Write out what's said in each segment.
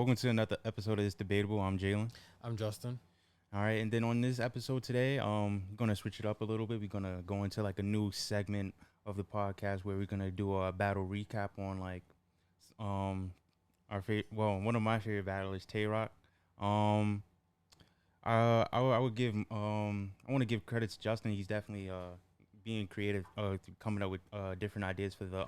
Welcome to another episode of this Debatable. I'm Jalen. I'm Justin. All right, and then on this episode today, gonna switch it up a little bit. We're gonna go into like a new segment of the podcast where we're gonna do a battle recap on like um one of my favorite battlers, Tay Roc. Um, I would give I want to give credit to Justin. He's definitely being creative, coming up with different ideas for the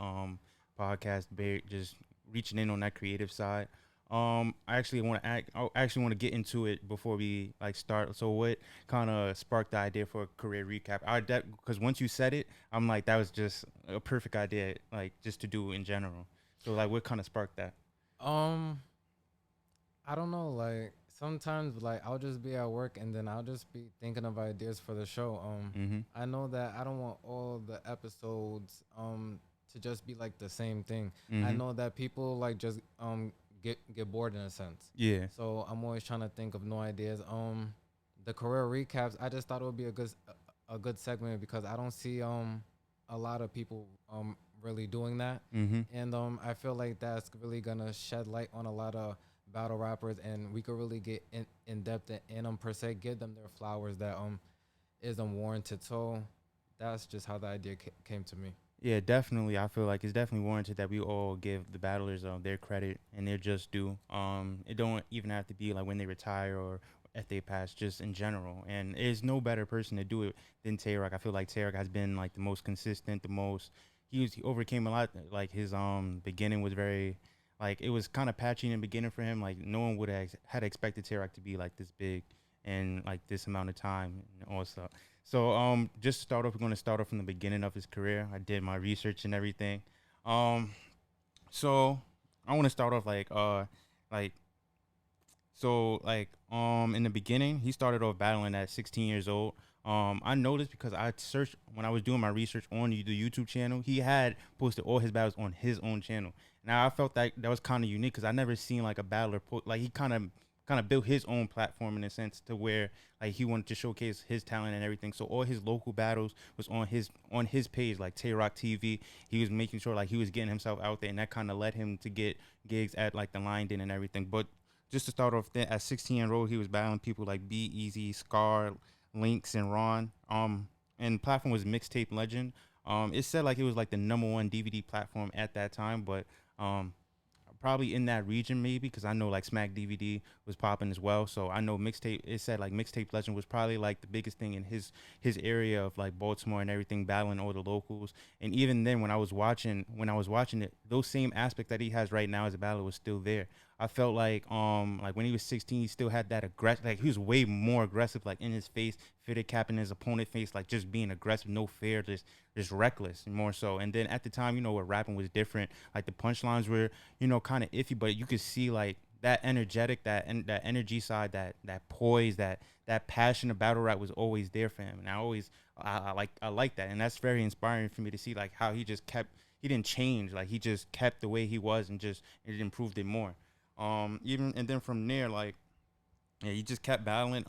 podcast, just reaching in on that creative side. I actually want to get into it before we like start. So what kind of sparked the idea for a career recap? Because once you said it, I'm like that was just a perfect idea, like just to do in general. So like, what kind of sparked that? Um, I don't know. Like sometimes, like I'll just be at work and then I'll just be thinking of ideas for the show. Mm-hmm. I know that I don't want all the episodes to just be like the same thing. I Mm-hmm. know that people like just get bored in a sense. Yeah. So I'm always trying to think of new ideas. The career recaps. I just thought it would be a good segment because I don't see a lot of people really doing that. Mm-hmm. And I feel like that's really gonna shed light on a lot of battle rappers, and we could really get in depth in them per se, give them their flowers that is warranted. So that's just how the idea came to me. Yeah, definitely. I feel like it's definitely warranted that we all give the battlers their credit and their just due. It don't even have to be like when they retire or if they pass, just in general. And there's no better person to do it than Tay Roc. I feel like Tay Roc has been like the most consistent, the most. He overcame a lot. Like his beginning was very, like it was kind of patchy in the beginning for him. Like no one would have had expected Tay Roc to be like this big in like this amount of time and all stuff. So just to start off, we're gonna start off from the beginning of his career. I did my research and everything. Um, so I want to start off like in the beginning, he started off battling at 16 years old. I noticed because I searched when I was doing my research on the YouTube channel, he had posted all his battles on his own channel. Now I felt that was kind of unique because I never seen like a battler like he kind of built his own platform in a sense to where like he wanted to showcase his talent and everything. So all his local battles was on his page, like Tay Roc TV. He was making sure like he was getting himself out there, and that kind of led him to get gigs at like the Lion Den and everything. But just to start off, there at 16-year-old, he was battling people like B Easy, Scar, Lynx, and Ron. And the platform was Mixtape Legend. It said like it was like the number one DVD platform at that time, but um, probably in that region maybe because I know like Smack DVD was popping as well. So I know mixtape. It said like Mixtape Legend was probably like the biggest thing in his area of like Baltimore and everything, battling all the locals. And even then, when I was watching it, those same aspects that he has right now as a battler was still there. I felt like when he was 16, he still had that aggressive. Like he was way more aggressive, like in his face, fitted cap in his opponent face, like just being aggressive, no fear, just reckless and more so. And then at the time, where rapping was different. Like the punchlines were, kind of iffy, but you could see like that energetic, that energy side, that poise, that passion of battle rap was always there for him. And I like that, and that's very inspiring for me to see like how he didn't change, like he just kept the way he was and just it improved it more. Even and then from there, like yeah, he just kept battling.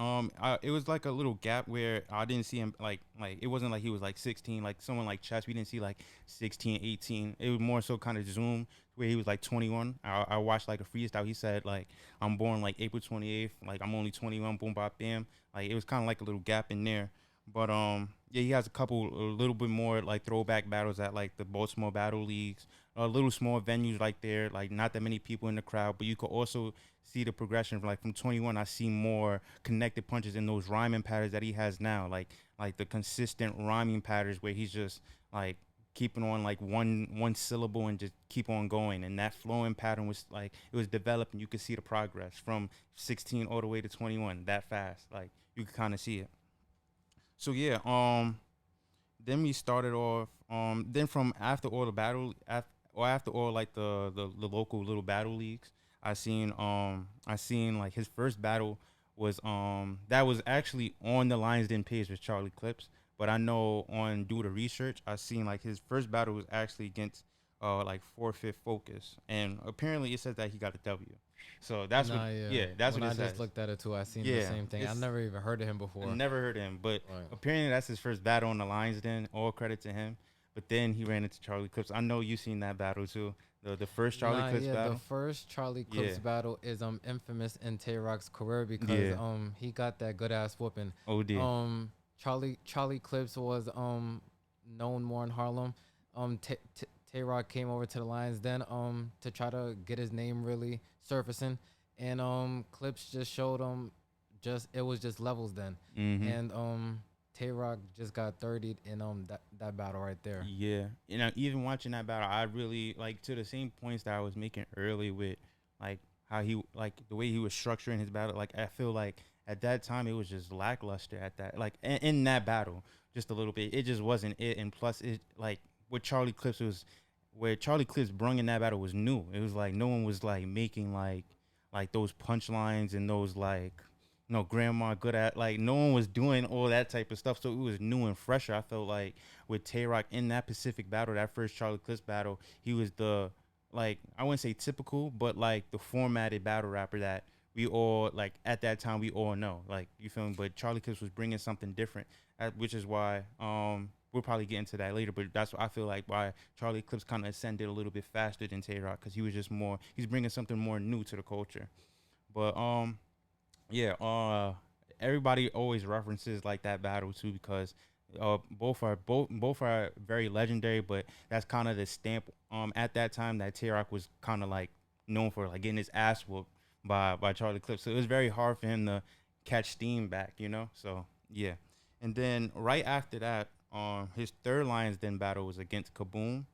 It was like a little gap where I didn't see him like it wasn't like he was like 16, like someone like Chess. We didn't see like 16, 18. It was more so kind of zoom where he was like 21. I watched like a freestyle. He said like I'm born like April 28th. Like I'm only 21. Boom, bop, bam. Like it was kind of like a little gap in there. But yeah, he has a little bit more like throwback battles at like the Baltimore Battle Leagues, little small venues like there, like not that many people in the crowd, but you could also see the progression from 21. I see more connected punches in those rhyming patterns that he has now, like the consistent rhyming patterns where he's just like keeping on like one syllable and just keep on going, and that flowing pattern was like it was developing. You could see the progress from 16 all the way to 21 that fast, like you could kind of see it. So yeah, then we started off. Then from after all the battle, after all like the local little battle leagues, I seen like his first battle was that was actually on the Lions Den page with Charlie Clips. But I know on due to research, I seen like his first battle was actually against like Forfeit Focus, and apparently it says that he got a W. So that's what Nah, yeah. yeah, that's When what it I just says. looked at it too, I seen the Yeah, same thing. I it's never even heard of him I before. never heard of him, but Right. apparently that's his first battle on the Lions Den. All credit to him. But then he ran into Charlie Clips. I know you seen that battle too, The first Charlie Nah, Clips yeah, the battle. first Charlie Yeah. Clips battle is infamous in Tay Roc's career because Yeah. he got that good ass whooping. OD. Charlie Clips was known more in Harlem. Tay Roc came over to the Lions then to try to get his name really surfacing, and Clips just showed him just it was just levels then, Mm-hmm. and Tay Roc just got 30'd in that battle right there. Yeah, you know, even watching that battle, I really like to the same points that I was making early with, like how he like the way he was structuring his battle. Like I feel like at that time it was just lackluster at that, like in that battle, just a little bit. It just wasn't it, and plus it like what Charlie Clips was, where Charlie Clips brung in that battle was new. It was like no one was like making like those punchlines and those like no grandma good at like no one was doing all that type of stuff, so it was new and fresher. I felt like with Tay Roc in that Pacific battle, that first Charlie Clips battle, he was the like I wouldn't say typical, but like the formatted battle rapper that we all like at that time we all know. Like you feel me? But Charlie Clips was bringing something different, which is why we'll probably get into that later. But that's what I feel like why Charlie Clips kind of ascended a little bit faster than Tay Roc because he was just more he's bringing something more new to the culture. But yeah, everybody always references like that battle too because both are very legendary, but that's kind of the stamp at that time that Tay Roc was kind of like known for like getting his ass whooped by Charlie Clips. So it was very hard for him to catch steam back, you know. So yeah, and then right after that, his third Lions Den battle was against Kaboom,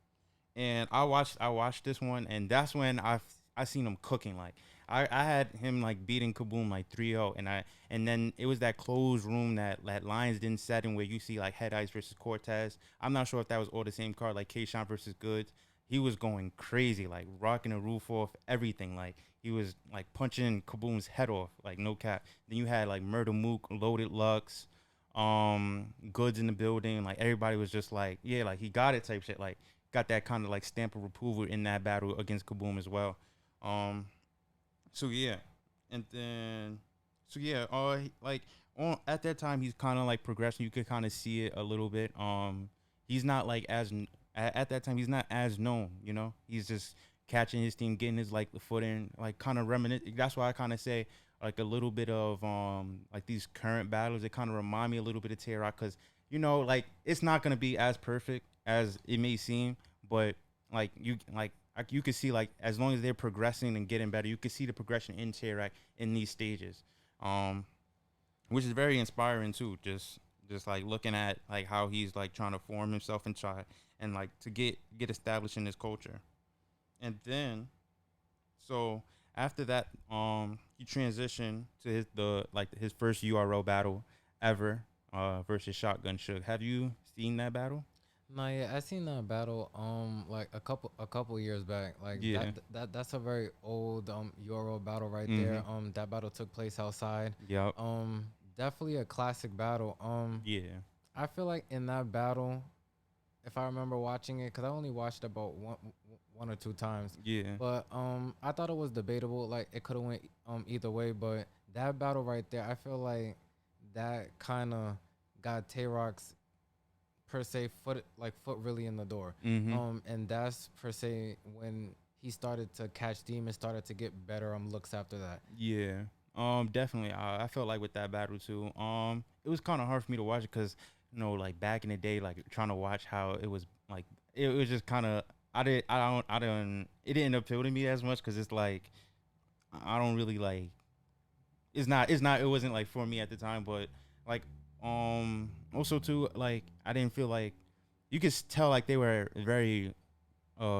and I watched this one, and that's when I seen him cooking. Like I had him like beating Kaboom like 3-0, and then it was that closed room that Lions didn't set in where you see like Head Ice versus Cortez. I'm not sure if that was all the same card, like K-Shine versus Goods. He was going crazy, like rocking the roof off, everything. Like he was like punching Kaboom's head off, like no cap. Then you had like Murder Mook, Loaded Lux, Goods in the building. Like everybody was just like, yeah, like he got it type shit. Like got that kind of like stamp of approval in that battle against Kaboom as well. Um, so yeah, and then so yeah, like on at that time he's kind of like progressing. You could kind of see it a little bit. He's not like at that time he's not as known. You know, he's just catching his team, getting his like the foot in, like kind of reminisce. That's why I kind of say like a little bit of like these current battles. It kind of remind me a little bit of Tay Roc because you know like it's not gonna be as perfect as it may seem, but you could see like as long as they're progressing and getting better, you could see the progression in Tay Roc in these stages, um, which is very inspiring too. Just like looking at like how he's like trying to form himself and try and like to get established in this culture, and then so after that, he transitioned to his first URL battle ever, versus Shotgun Suge. Have you seen that battle? Nah, yeah, I seen that battle like a couple years back. Like Yeah. that's a very old Euro battle right Mm-hmm. there. That battle took place outside. Yep. Definitely a classic battle. Yeah. I feel like in that battle, if I remember watching it, because I only watched about one or two times, Yeah. but I thought it was debatable. Like it could have went either way, but that battle right there, I feel like that kind of got Tay Roc's per se foot really in the door. Mm-hmm. And that's per se when he started to catch steam and started to get better looks after that. Yeah. Definitely. I felt like with that battle too. It was kind of hard for me to watch it because like back in the day, like trying to watch how it was like it was just kind of I don't it didn't appeal to me as much because it's like I don't really like it's not it wasn't like for me at the time, but like also too like I didn't feel like you could tell like they were very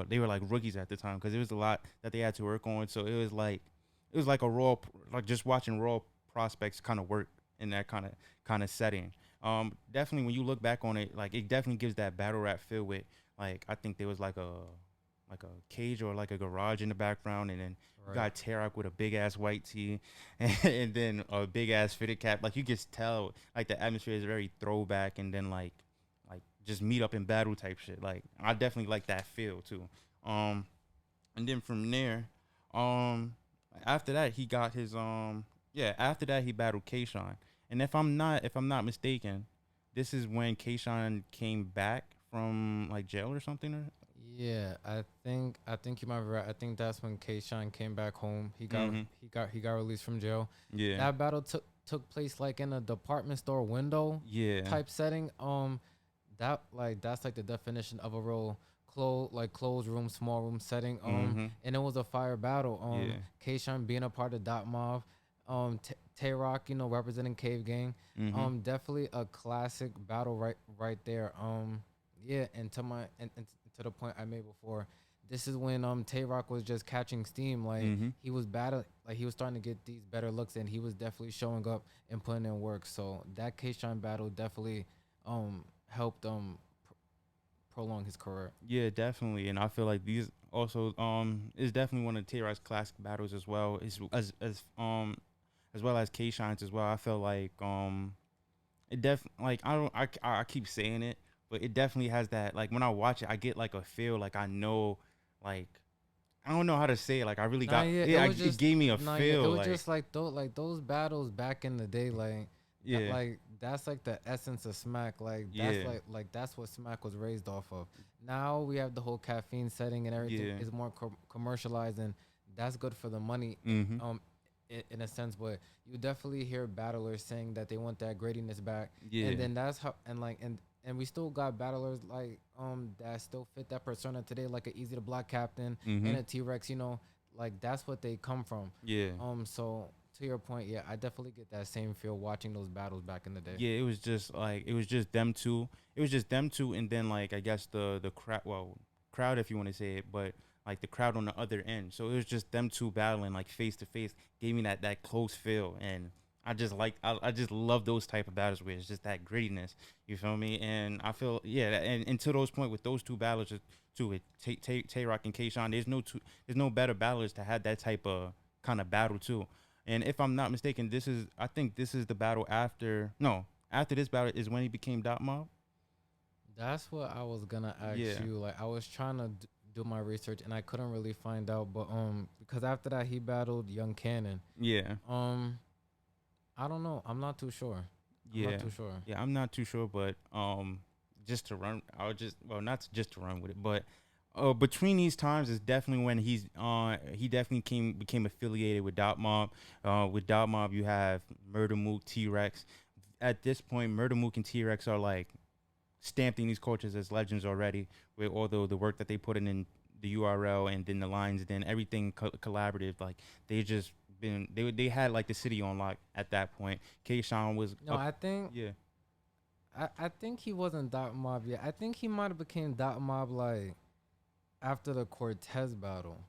they were like rookies at the time because there was a lot that they had to work on. So it was like a like just watching raw prospects kind of work in that kind of setting. Definitely when you look back on it, like it definitely gives that battle rap feel with like I think there was like a cage or like a garage in the background, and then you Right. got Tarek with a big ass white tee, and then a big ass fitted cap. Like you just tell like the atmosphere is very throwback, and then like just meet up in battle type shit. Like I definitely like that feel too. Um, and then from there, um, after that he got his yeah. After that he battled Kayshawn, and if I'm not mistaken, this is when Kayshawn came back from like jail or something. Or Yeah, I think you might be right. I think that's when K Shine came back home. Mm-hmm. He got released from jail. Yeah. That battle took place like in a department store window Yeah. type setting. That's like the definition of a real closed room, small room setting. Mm-hmm. And it was a fire battle. Yeah. K Shine being a part of Dot Mob, Tay Roc, representing Cave Gang. Mm-hmm. Definitely a classic battle right there. Yeah, and to the point I made before, this is when Tay Roc was just catching steam. Like Mm-hmm. he was battle, like he was starting to get these better looks, and he was definitely showing up and putting in work. So that K Shine battle definitely helped prolong his career. Yeah, definitely. And I feel like these also is definitely one of Tay Roc's classic battles as well. As well as K Shine's as well. I feel like it like I don't I keep saying it, but it definitely has that, like when I watch it, I get like a feel like I know, like I don't know how to say it. Like I really Nah, got yeah, it yeah, was it just gave me a nah, yeah, it feel was like just like those battles back in the day, yeah, like that's like the essence of Smack, like that's yeah, like that's what Smack was raised off of. Now we have the whole caffeine setting and everything yeah, is more commercialized, and that's good for the money, mm-hmm, in a sense. But you definitely hear battlers saying that they want that gradiness back, and yeah, then that's how and we still got battlers like that still fit that persona today, like a easy to block captain mm-hmm, and a T Rex, like that's what they come from. yeah. So to your point, yeah, I definitely get that same feel watching those battles back in the day. Yeah, it was just like it was just them two. It was just them two, and then like I guess the crowd, well, crowd if you want to say it, but like the crowd on the other end. So it was just them two battling like face to face. Gave me that close feel, and I just love those type of battles where it's just that grittiness. You feel me? And I feel yeah, and to those point with those two battlers too, with Tay Roc and K Shine, there's no better battlers to have that type of kind of battle too. And if I'm not mistaken, I think this is the battle after this battle is when he became Dot Mob. That's what I was gonna ask Yeah. you. Like I was trying to do my research and I couldn't really find out, but because after that he battled Young Cannon. Yeah. I don't know. I'm not too sure. I'm not Yeah. too sure. Yeah, I'm not too sure, but just to run I would just well not just to run with it, but between these times is definitely when he definitely became affiliated with Dot Mob. With Dot Mob you have Murder Mook, T Rex. At this point, Murder Mook and T Rex are like stamped in these cultures as legends already, with all the work that they put in the URL and then the lines, then everything collaborative. Like they had like the city on lock at that point. K Sean was No, up. I think Yeah. I think he wasn't Dot Mob yet. I think he might have became Dot Mob like after the Cortez battle.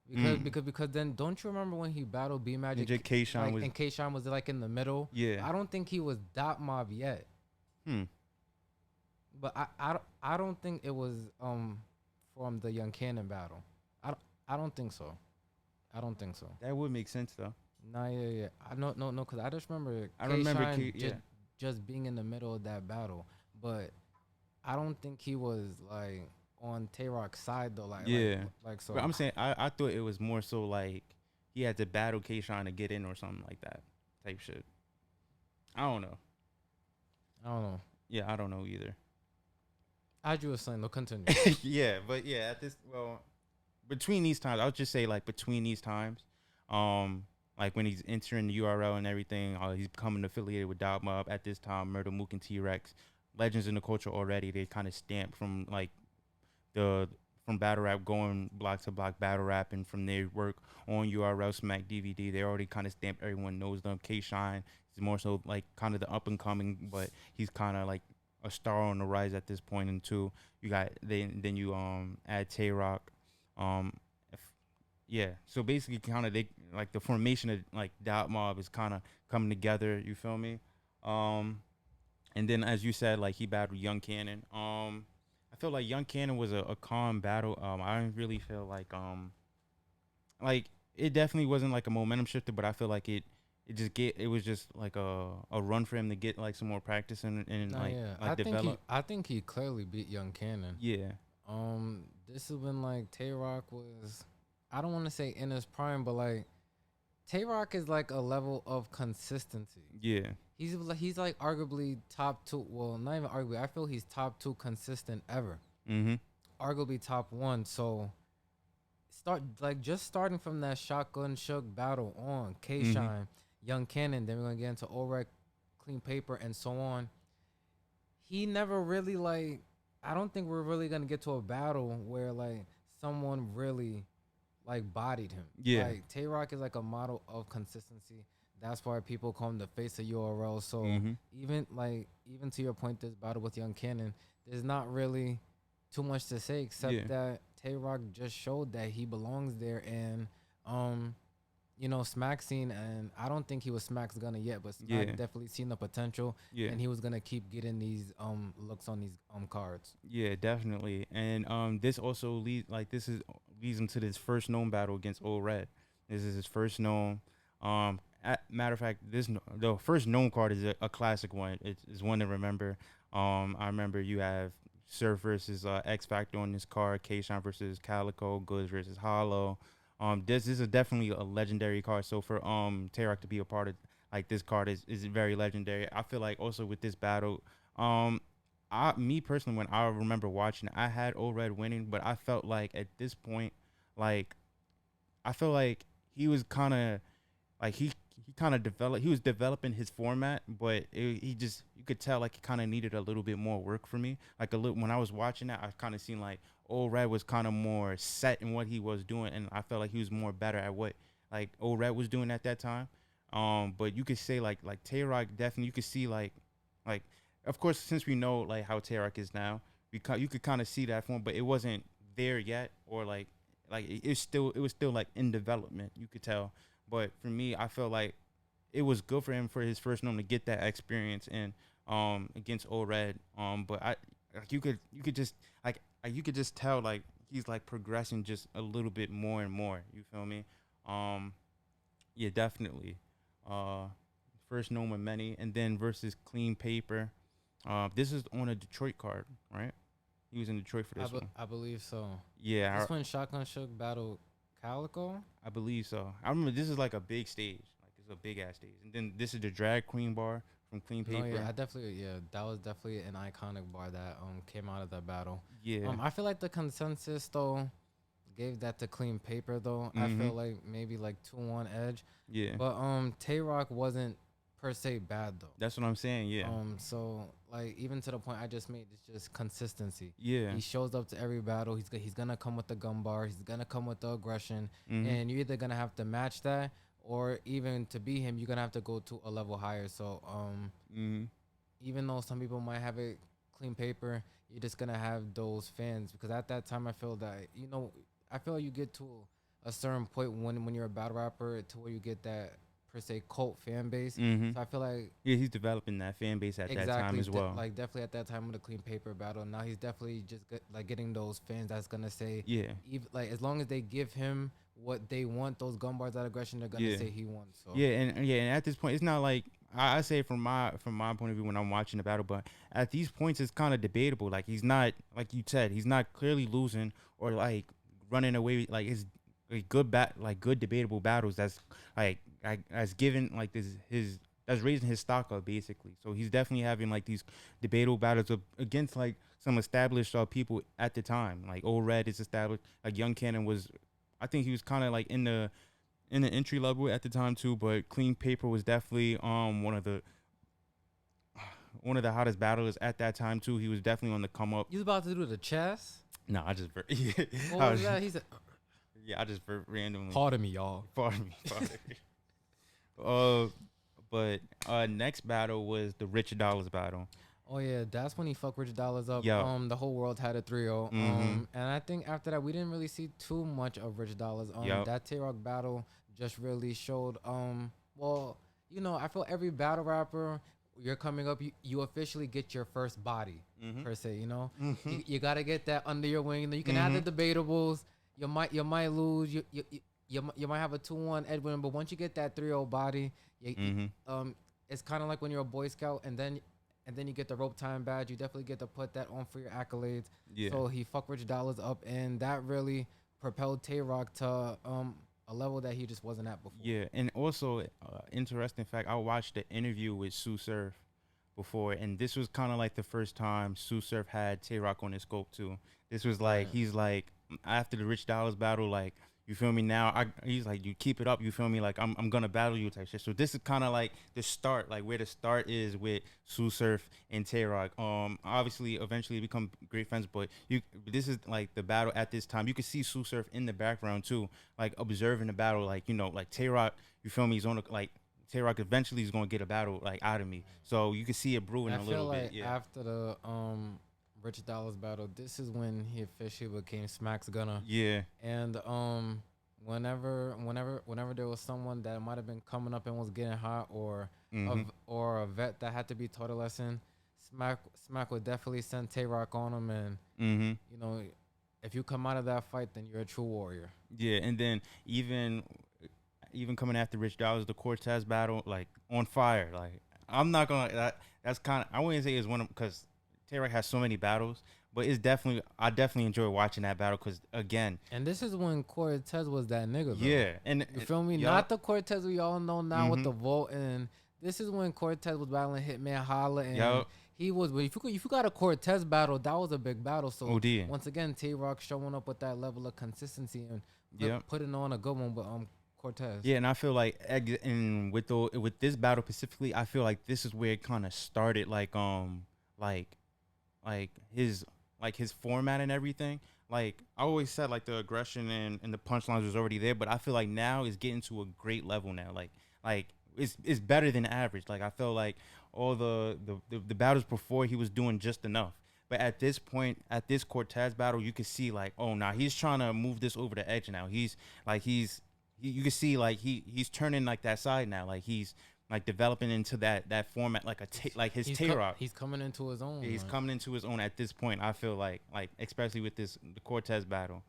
Because then don't you remember when he battled B Magic, K Sean like was and K Shine was like in the middle? yeah. I don't think he was Dot Mob yet. Hmm. But I don't think it was from the Young Cannon battle. I don't think so. I don't think so. That would make sense though. Nah, yeah. I no, cause I just remember I K remember Shine yeah. just being in the middle of that battle, but I don't think he was like on Tay Roc's side though. Yeah. Like so. But I'm saying I thought it was more so like he had to battle K Sean to get in or something like that type shit. I don't know. I don't know. Yeah, I don't know either. As you were saying, no, continue. Yeah, but yeah, at this well, between these times, I'll just say like between these times, like when he's entering the URL and everything, he's becoming affiliated with Dog Mob at this time. Murder Mook and T Rex, legends in the culture already. They kind of stamped from like the from battle rap going block to block battle rap, and from their work on URL Smack DVD, they already kind of stamped. Everyone knows them. K Shine is more so like kind of the up and coming, but he's kind of like a star on the rise at this point. And two, you got then you add Tay Roc, if, yeah. So basically, kind of they like the formation of like Dot Mob is kind of coming together. You feel me? And then as you said, like he battled Young Cannon. I feel like Young Cannon was a calm battle. I didn't really feel like it definitely wasn't like a momentum shifter, but I feel like it was just like a run for him to get like some more practice and Nah, like yeah. like develop. I think he clearly beat Young Cannon. Yeah. This is when like Tay Roc was, I don't want to say in his prime, but like Tay Roc is like a level of consistency. Yeah. He's like arguably top two. Well, not even arguably. I feel he's top two consistent ever. Mm-hmm. arguably top one. So starting from that shotgun shook battle on K Mm-hmm. Shine, Young Cannon, then we're gonna get into Orek, Clean Paper, and so on. He never really like. I don't think we're really gonna get to a battle where like someone really like bodied him. Yeah. Like Tay Roc is like a model of consistency. That's why people call him the face of URL. So Mm-hmm. even to your point, this battle with Young Cannon, there's not really too much to say Yeah. except that Tay Roc just showed that he belongs there and um Smack seen, and I don't think he was Smack's gonna yet, but Smack Yeah. definitely seen the potential Yeah. and he was gonna keep getting these looks on these cards. Yeah, definitely. And this also leads him to this first known battle against Old Red. This is his first known. Matter of fact, the first known card is a classic one. It's one to remember. I remember you have Surf versus X Factor on this card, K Shine versus Calico, Goods versus Hollow. This is definitely a legendary card. So for Tay Roc to be a part of like this card is very legendary. I feel like also with this battle, um me personally, when I remember watching, I had Old Red winning, but I felt like at this point, like I feel like he was kind of like he kind of developed. He was developing his format, but he just you could tell like he kind of needed a little bit more work for me. Like a little when I was watching that, I kind of seen like Old Red was kind of more set in what he was doing, and I felt like he was more better at what like Old Red was doing at that time. But you could say like Tay Roc definitely you could see like of course since we know like how Tay Roc is now, you could kind of see that form, but it wasn't there yet, or like it was still like in development. You could tell, but for me, I feel like it was good for him for his first known to get that experience and against Old Red. But I like you could just you could just tell like he's like progressing just a little bit more and more. You feel me? Um, yeah, definitely. Uh, first known with many, and then versus Clean Paper. This is on a Detroit card, right? He was in Detroit for this one. I believe so. Yeah, This one Shotgun Shook battle Calico. I believe so. I remember this is like a big stage, like it's a big ass stage, and then this is the Drag Queen bar from Clean No, Paper. that was definitely an iconic bar that came out of that battle. Yeah. I feel like the consensus though gave that to Clean Paper though. I Mm-hmm. feel like maybe like 2-1 edge, Yeah. but Tay Roc wasn't per se bad though. That's what I'm saying. Yeah. So like even to the point I just made, it's just consistency. Yeah. He shows up to every battle. He's gonna come with the gun bar. He's gonna come with the aggression, Mm-hmm. and you're either gonna have to match that, or even to beat him, you're gonna have to go to a level higher. So Mm-hmm. even though some people might have it Clean Paper, you're just gonna have those fans because at that time I feel that I feel like you get to a certain point when you're a battle rapper to where you get that per se cult fan base. Mm-hmm. So I feel like Yeah, he's developing that fan base at that time as well. like definitely at that time with the Clean Paper battle. Now he's definitely just getting those fans that's gonna say, Yeah. even like as long as they give him what they want, those gun bars, that aggression, they're gonna Yeah. say he won. So Yeah, and at this point, it's not like I say from my point of view when I'm watching the battle, but at these points, it's kind of debatable. Like he's not like you said, he's not clearly losing or like running away. Like his like good debatable battles. That's like that's given like this his that's raising his stock up basically. So he's definitely having like these debatable battles against like some established people at the time. Like Old Red is established. Like Young Cannon was, I think he was kind of like in the entry level at the time too, but Clean Paper was definitely one of the hottest battlers at that time too. He was definitely on the come up. you was about to do the chess. No, I just What was that? He said, yeah, I just randomly. "Pardon me, y'all." Pardon me. But next battle was the Rich Dollars battle. Oh yeah, that's when he fucked Rich Dollars up. Yeah. The whole world had a 3-0. Mhm. And I think after that we didn't really see too much of Rich Dollars. Yup. That Tay Roc battle just really showed. Well, I feel every battle rapper, you're coming up, you officially get your first body Mhm. per se. Mhm. You gotta get that under your wing. You can have the debatables. You might lose. You might have a 2-1 Edwin, but once you get that 3-0 body, it's kind of like when you're a Boy Scout, and then you get the rope time badge. You definitely get to put that on for your accolades. Yeah. So he fucked Rich Dollars up, and that really propelled Tay Roc to a level that he just wasn't at before. Yeah, and also interesting fact, I watched the interview with Sue Surf. before, and this was kind of like the first time Sue Surf had Tay Roc on his scope too. This was like Right. he's like after the Rich Dollars battle, like you feel me now. He's like you keep it up, you feel me? Like I'm gonna battle you type shit. So this is kind of like the start, like where the start is with Sue Surf and Tay Roc. Obviously eventually become great friends, but you this is like the battle at this time. You can see Sue Surf in the background too, like observing the battle, like like Tay Roc. You feel me? He's on like Tay Roc eventually is gonna get a battle like out of me. So you can see it brewing And a I feel little bit. like Yeah. after the Rich Dollars battle, this is when he officially became Smack's Gunner. Yeah. And whenever there was someone that might have been coming up and was getting hot, Mhm. or a vet that had to be taught a lesson, Smack would definitely send Tay Roc on him, and Mhm. you know, if you come out of that fight, then you're a true warrior. Yeah, and then even coming after Rich Dollars, the Cortez battle, like on fire. Like I'm not gonna that's kind of I wouldn't say it's one of because Tay Roc has so many battles, but it's definitely I definitely enjoy watching that battle because again, And this is when Cortez was that nigga, though. yeah, and You feel me? yup, Not the Cortez we all know now with mhm, the Volt, and this is when Cortez was battling Hitman Holla, and yup, he was. But if you got a Cortez battle, that was a big battle. So OD, once again, Tay Roc showing up with that level of consistency and yep. putting on a good one with Cortez. Yeah, and I feel like and with this battle specifically, I feel like this is where it kind of started, like like his his format and everything. Like I always said, like the aggression and the punchlines was already there, but I feel like now it's getting to a great level now. Like it's better than average. Like I feel like all the battles before he was doing just enough. But at this point, at this Cortez battle, you can see like, oh, now he's trying to move this over the edge now. You can see like he's turning like that side now. Like he's like developing into that format like like his Tay Roc. He's coming into his own. Yeah, he's Man. coming into his own at this point. I feel like especially with the Cortez battle.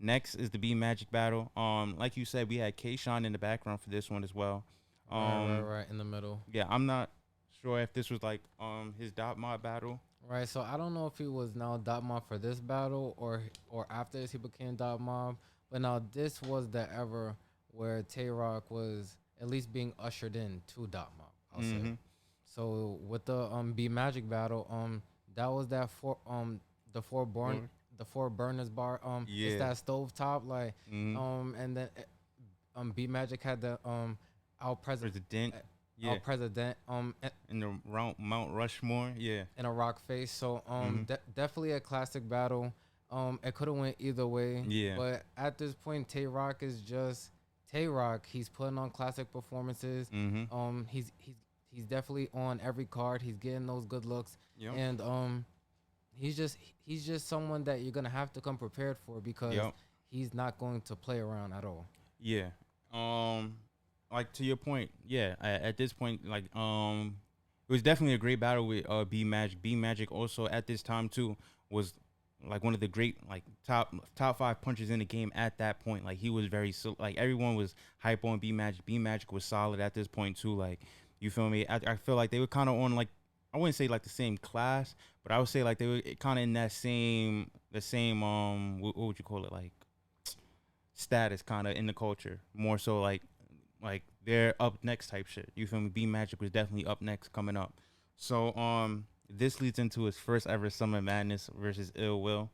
Next is the B Magic battle. Like you said, we had K Shine in the background for this one as well. Right in the middle. Yeah, I'm not sure if this was like his dot mod battle. Right, so I don't know if he was now Dot Mob for this battle or after this he became Dot Mob, but now this was the ever where Tay Roc was at least being ushered in to Dot Mob. I'll say. Mm-hmm. So with the B Magic battle, that was that the four burners bar, it's Yeah. that stove top, like, Mm-hmm. and then B Magic had the our president President. our Yeah. president In the Mount Rushmore. Yeah. in a rock face. So Mm-hmm. definitely a classic battle. It could have went either way. Yeah. But at this point, Tay Roc is just Tay Roc. He's putting on classic performances. Mm-hmm. He's definitely on every card. He's getting those good looks. Yep. And he's just someone that you're gonna have to come prepared for because Yep. he's not going to play around at all. Yeah. Like to your point, yeah. At this point, like, it was definitely a great battle with B Magic. B Magic also at this time too was like one of the great like top five punchers in the game at that point. Like he was like everyone was hype on B Magic. B Magic was solid at this point too. Like you feel me? I feel like they were kind of on like I wouldn't say like the same class, but I would say like they were kind of in that the same what would you call it, like status kind of in the culture more so like they're up next type shit. You feel me? B Magic was definitely up next coming up. So this leads into his first ever Summer Madness versus Ill Will.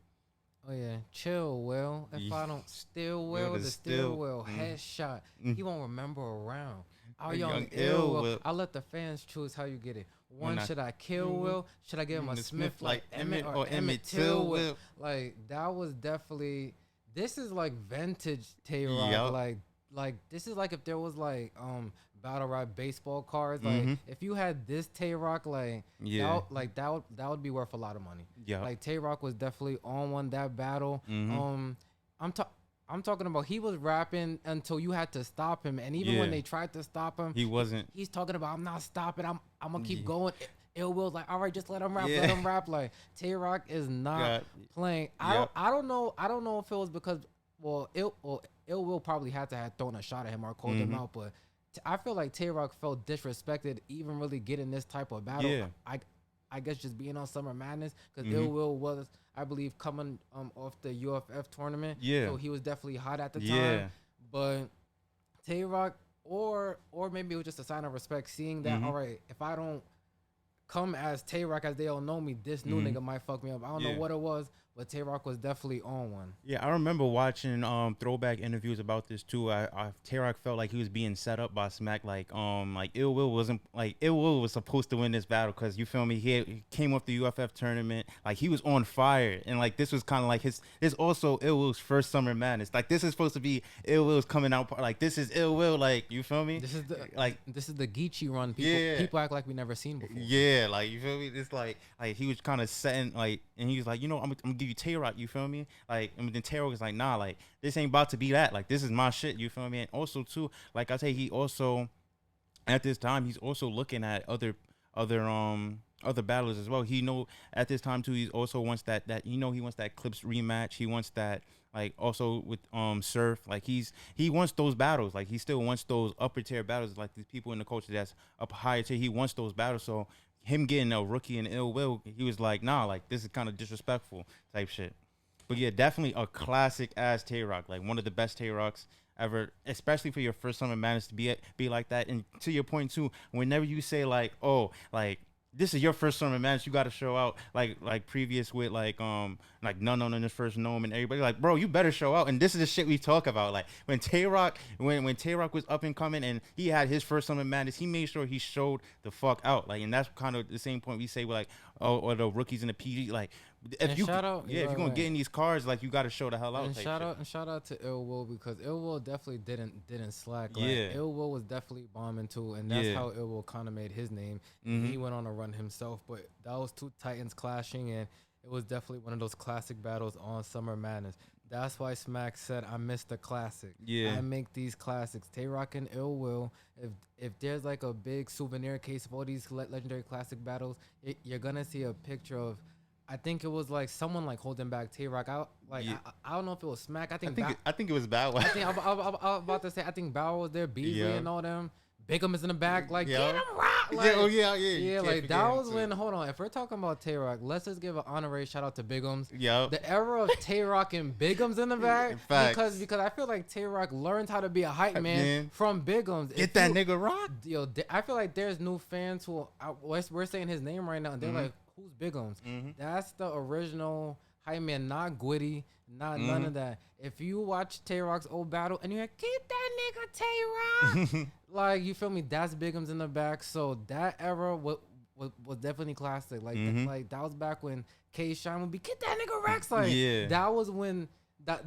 Oh yeah, chill, Will. If I don't steal Will, to the steal. steal Will headshot. He won't remember around. Our A young young ill Ill Will. Will. I'll let the fans choose how you get it. One, When I should I kill kill Will? Should I give him a the Smith like Emmett or Emmett Till Till Will. Will? Like that was definitely. This is like vintage Tay Roc. Yup. Like this is like if there was like battle rap baseball cards. Like Mhm. if you had this Tay Roc, like Yeah. that would be worth a lot of money. Yeah. Like Tay Roc was definitely on one that battle. Mhm. I'm talking about he was rapping until you had to stop him, and even when Yeah. they tried to stop him, He wasn't. he's talking about I'm not stopping. I'm gonna keep Yeah. going. Ill Will's like, all right, just let him rap. Yeah. Let him rap. Like Tay Roc is not Yeah. playing. Yep. I don't know if it was because Ill Will probably had to have thrown a shot at him or called him Mhm. out, but I feel like Tay Roc felt disrespected even really getting this type of battle. Yeah. I guess just being on Summer Madness because Mhm. Ill Will was, I believe, coming off the UFF tournament. Yeah. So he was definitely hot at the Yeah. time. But Tay Roc, or maybe it was just a sign of respect, seeing that, Mhm. all right, if I don't come as Tay Roc as they all know me, this new Mhm. nigga might fuck me up. I don't know Yeah. what it was, but Tay Roc was definitely on one. Yeah, I remember watching throwback interviews about this too. Tay Roc felt like he was being set up by Smack, like Ill Will wasn't like Ill Will was supposed to win this battle because you feel me, he came off the UFF tournament, like he was on fire, and like this was kind of like this also Ill Will's first Summer Madness, like this is supposed to be Ill Will's coming out, like this is Ill Will, like you feel me, This is the Geechee run. Yeah. People act like we never seen before. yeah, like you feel me, it's like he was kind of setting like, and he was like, I'm gonna give you Tay Roc, you feel me, like, and then Tay Roc is like, nah, like this ain't about to be that, like this is my shit, you feel me, and also too, like I say, he also at this time he's also looking at other battlers as well. He know at this time too, he's also wants that he wants that Clips rematch, he wants that, like also with Surf, like he wants those battles, like he still wants those upper tier battles, like these people in the culture that's up higher tier, he wants those battles. So him getting a rookie and Ill Will, he was like, nah, like this is kind of disrespectful type shit. But yeah, definitely a classic ass Tay Roc, like one of the best Tay Rocs ever, especially for your first Summer Madness to be like that. And to your point too, whenever you say like, oh, like this is your first Summer Madness, you got to show out like previous with like none on this first gnome and everybody, like, bro, you better show out. And this is the shit we talk about. Like when Tay Roc when Tay Roc was up and coming and he had his first Summer Madness, he made sure he showed the fuck out. Like, and that's kind of the same point we say with like, oh, or the rookies in the PG, like if you if you're gonna get in these cards, like you got to show the hell out. And shout out to Ill Will, because Ill Will definitely didn't slack. Like, Yeah. Ill Will was definitely bombing too, and that's Yeah. how Ill Will kind of made his name. Mhm. He went on a run himself, but that was two titans clashing, and it was definitely one of those classic battles on Summer Madness. That's why Smack said, "I missed the classic. Yeah. I make these classics." Tay Roc and Ill Will. If there's like a big souvenir case of all these legendary classic battles, you're gonna see a picture of. I think it was like someone like holding back Tay Roc. Yeah. I don't know if it was Smack. I think it was Bow Wow. I think I was about to say, I think Bow was there, Beasley Yeah. and all them. Bigum is in the back, like, Yeah. get him rock. Like, yeah. yeah, like that was when. Hold on, if we're talking about Tay Roc, let's just give an honorary shout out to Bigums. Yeah. The era of Tay Roc and Bigums in the back, Facts. because I feel like Tay Roc learned how to be a hype man from Bigums. Get that nigga Rock. Yo, I feel like there's new fans who we're saying his name right now, and they're like, "Who's Bigums?" That's the original hype man, not Gwitty, not none of that. If you watch Tay Roc's old battle and you're like, "Get that nigga Tay Roc," like, you feel me? That's Bigums in the back. So that era was definitely classic. Like, like that was back when K Shine would be, "Get that nigga Rex." Like, that was when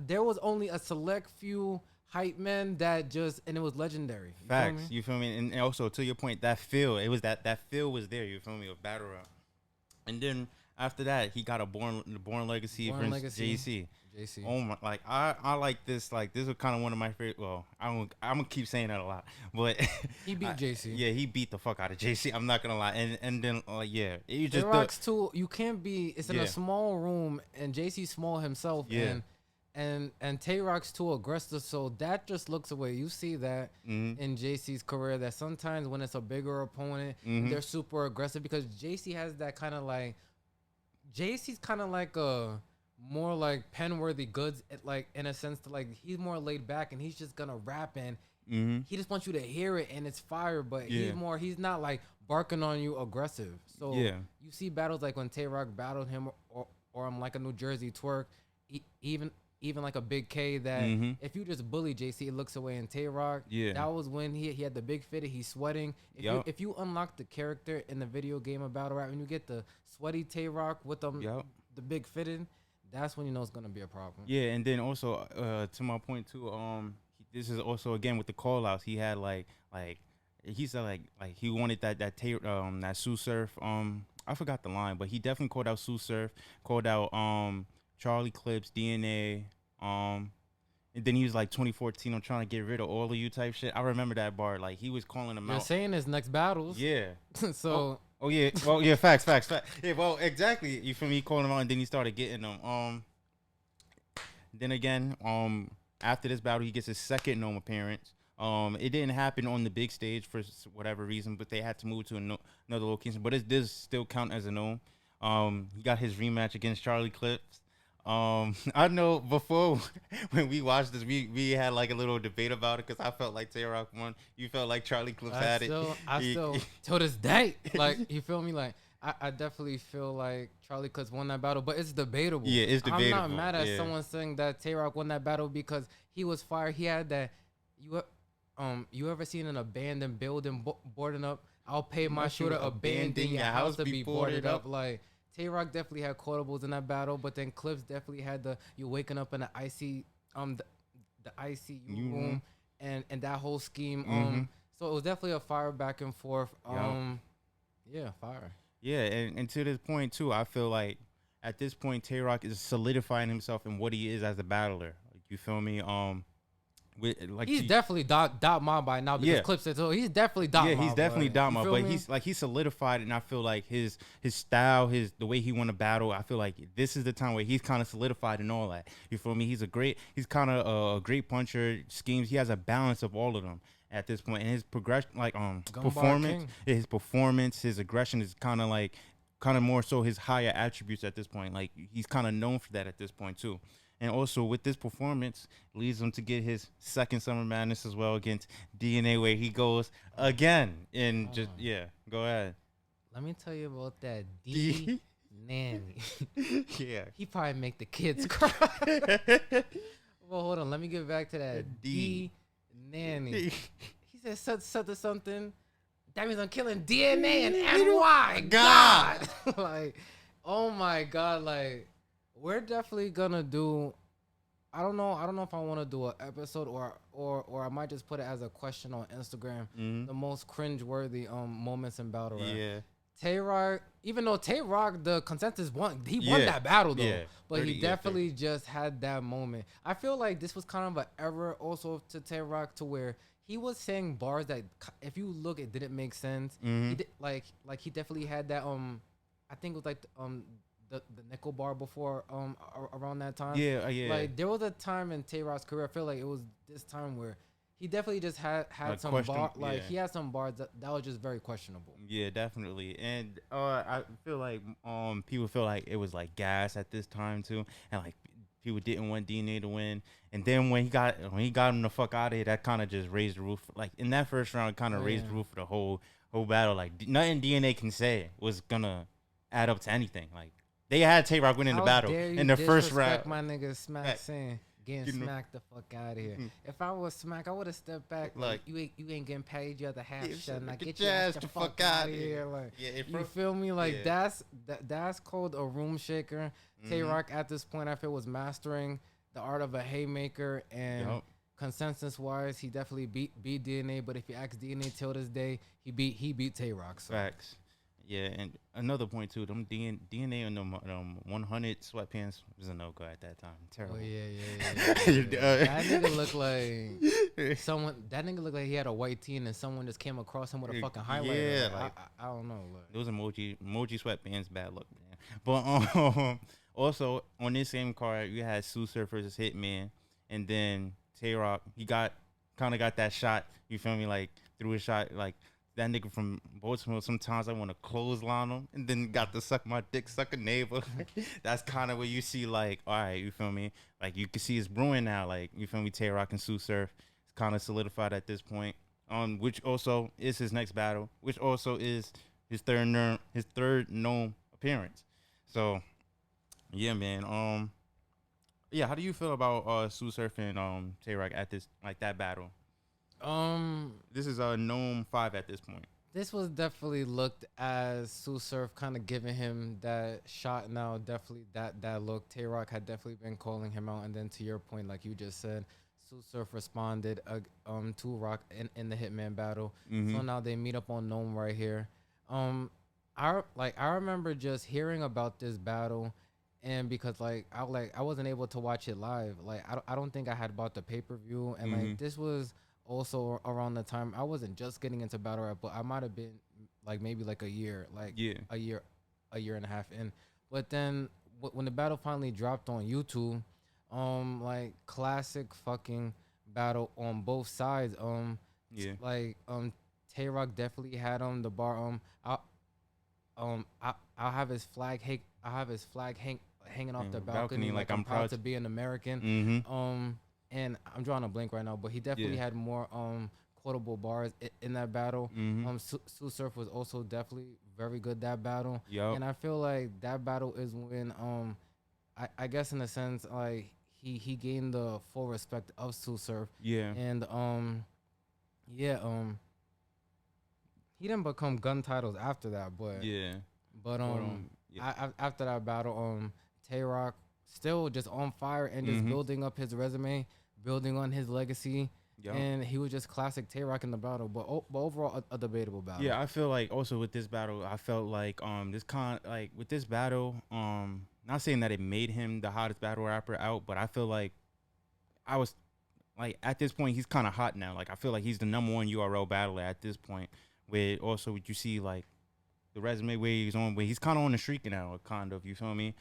there was only a select few hype men that just, and it was legendary. Facts. You feel me? And also to your point, that feel, it was that feel was there. You feel me? Of battle rap. And then after that, he got the Born Legacy versus JC. Oh my! Like I like this. Like this is kind of one of my favorite. Well, I'm gonna keep saying that a lot, but he beat JC. Yeah, he beat the fuck out of JC. I'm not gonna lie. And then yeah, you just Rocks too. You can't be. It's in a small room, and JC's small himself. Yeah. And Tay Roc's too aggressive, so that just looks away. You see that in JC's career, that sometimes when it's a bigger opponent, they're super aggressive, because JC has that kind of like. JC's kind of like a more like Penworthy Goods, like in a sense, to like he's more laid back and he's just gonna rap, and he just wants you to hear it and it's fire, but he's not like barking on you aggressive. So you see battles like when Tay Roc battled him, or like a New Jersey Twerk, even like a Big K, that if you just bully JC, it looks away. In Tay Roc, that was when he had the big fitted, he's sweating. If you unlock the character in the video game of battle rap, and you get the sweaty Tay Roc with the big fitted, that's when you know it's gonna be a problem. Yeah, and then also to my point too, this is also again with the call outs. He had like he said like he wanted that Sue Surf. I forgot the line, but he definitely called out Sue Surf, called out Charlie Clips, DNA, and then he was like 2014, I'm trying to get rid of all of you type shit. I remember that bar. Like he was calling them out. You're saying his next battles. Yeah. So. Oh yeah. Well yeah. Facts. Yeah. Well exactly. You feel me? Calling them out, and then he started getting them. Then again, after this battle, he gets his second gnome appearance. It didn't happen on the big stage for whatever reason, but they had to move to another location. But it does still count as a gnome. He got his rematch against Charlie Clips. I know before when we watched this, we had like a little debate about it, because I felt like Tay Roc won. You felt like Charlie Clips had it. I still, till this day, like, you feel me? Like, I definitely feel like Charlie Clips won that battle, but it's debatable. Yeah, it's I'm not debatable. mad at Yeah. someone saying that Tay Roc won that battle because he was fired. He had that. You you ever seen an abandoned building boarding up? I'll pay my shooter abandon your house to be boarded up. Like Tay Roc definitely had quotables in that battle, but then Clips definitely had the you waking up in the the ICU room and that whole scheme. So it was definitely a fire back and forth. Yeah, fire. Yeah, and to this point too, I feel like at this point Tay Roc is solidifying himself in what he is as a battler. Like, you feel me? With like He's definitely dot mob by now because Clips said so. He's definitely dot mob. Yeah, he's definitely dot mob, but me? he's solidified, and I feel like his style, the way he won a battle, I feel like this is the time where he's kind of solidified and all that. You feel me? He's kind of a great puncher, schemes. He has a balance of all of them at this point, and his progression, like his performance, his aggression is kind of more so his higher attributes at this point. Like he's kind of known for that at this point too. And also with this performance, leads him to get his second Summer Madness as well against DNA, where he goes again. And go ahead. Let me tell you about that D nanny. Yeah, he probably make the kids cry. Well, hold on. Let me get back to that D nanny. He said something. That means I'm killing DNA and NY. God. Like, oh my God. Like, we're definitely gonna do. I don't know if I want to do an episode or I might just put it as a question on Instagram. The most cringeworthy moments in battle rap. Yeah. Tay Roc, even though Tay Roc, the consensus won, he won that battle though. Yeah. But he definitely just had that moment. I feel like this was kind of an error also to Tay Roc to where he was saying bars that if you look, it didn't make sense. He did, like he definitely had that I think it was like the nickel bar before around that time. Yeah. Like there was a time in Tay Roc's career, I feel like it was this time where he definitely just had like some bar, like he had some bars that was just very questionable. Yeah, definitely. And I feel like people feel like it was like gas at this time too, and like people didn't want DNA to win. And then when he got him the fuck out of here, that kind of just raised the roof. Like in that first round, kind of raised the roof for the whole battle. Like nothing DNA can say was gonna add up to anything. Like they had Tay Roc winning the battle in the first round. My nigga Smack saying getting smacked the fuck out of here. If I was Smack, I would have stepped back. Like you ain't getting paid. You're the half shot. Now get your ass the fuck out of here. Like you feel me? Like that's called a room shaker. Tay Roc at this point I feel was mastering the art of a haymaker and consensus wise he definitely beat DNA. But if you ask DNA till this day, he beat Tay Roc. So. Facts. Yeah, and another point too, them DNA on them 100 sweatpants was a no-go at that time. Terrible. Oh yeah. That nigga looked like someone. That nigga looked like he had a white tee and then someone just came across him with a fucking highlighter. Yeah, like, I don't know. Like. Those emoji sweatpants, bad look, man. But also on this same card, you had Sue Surf versus Hitman, and then Tay Roc. He got that shot. You feel me? Like threw a shot like. That nigga from Baltimore, sometimes I want to clothesline him, and then got to suck my dick, suck a neighbor. That's kind of where you see, like, all right, you feel me? Like, you can see it's brewing now. Like, you feel me? Tay Roc and Sue Surf. It's kind of solidified at this point. Which also is his next battle, which also is his third known appearance. So, yeah, man. Yeah, how do you feel about Sue Surf and Tay Roc at this, like, that battle? This is a Gnome 5 at this point. This was definitely looked as Sue Surf kind of giving him that shot now. Definitely that look. Tay Roc had definitely been calling him out, and then to your point, like you just said, Sue Surf responded to Roc in the Hitman battle. So now they meet up on Gnome right here. I remember just hearing about this battle, and because I wasn't able to watch it live. Like I don't think I had bought the pay-per-view, and like this was. Also around the time I wasn't just getting into battle rap, but I might have been like maybe like a year and a half in. But then when the battle finally dropped on YouTube, like classic fucking battle on both sides. Tay Roc definitely had the bar. I'll have his flag hanging off the balcony like I'm proud to be an American. And I'm drawing a blank right now, but he definitely had more quotable bars in that battle. Mm-hmm. Sue Surf was also definitely very good that battle, Yep. and I feel like that battle is when I guess in a sense like he gained the full respect of Sue Surf, Yeah. and yeah he didn't become gun titles after that, but Yeah. but But yeah. after that battle, Tay Roc still just on fire and just Mm-hmm. building up his resume, building on his legacy, Yep. and he was just classic Tay Roc in the battle. But overall, a debatable battle. Yeah, I feel like also with this battle, I felt like this like with this battle, not saying that it made him the hottest battle rapper out, but I feel like I was like at this point he's kind of hot now. Like I feel like he's the number one URL battler at this point. With also what you see like the resume where he's on, where he's kind of on the streak now, kind of. You feel me?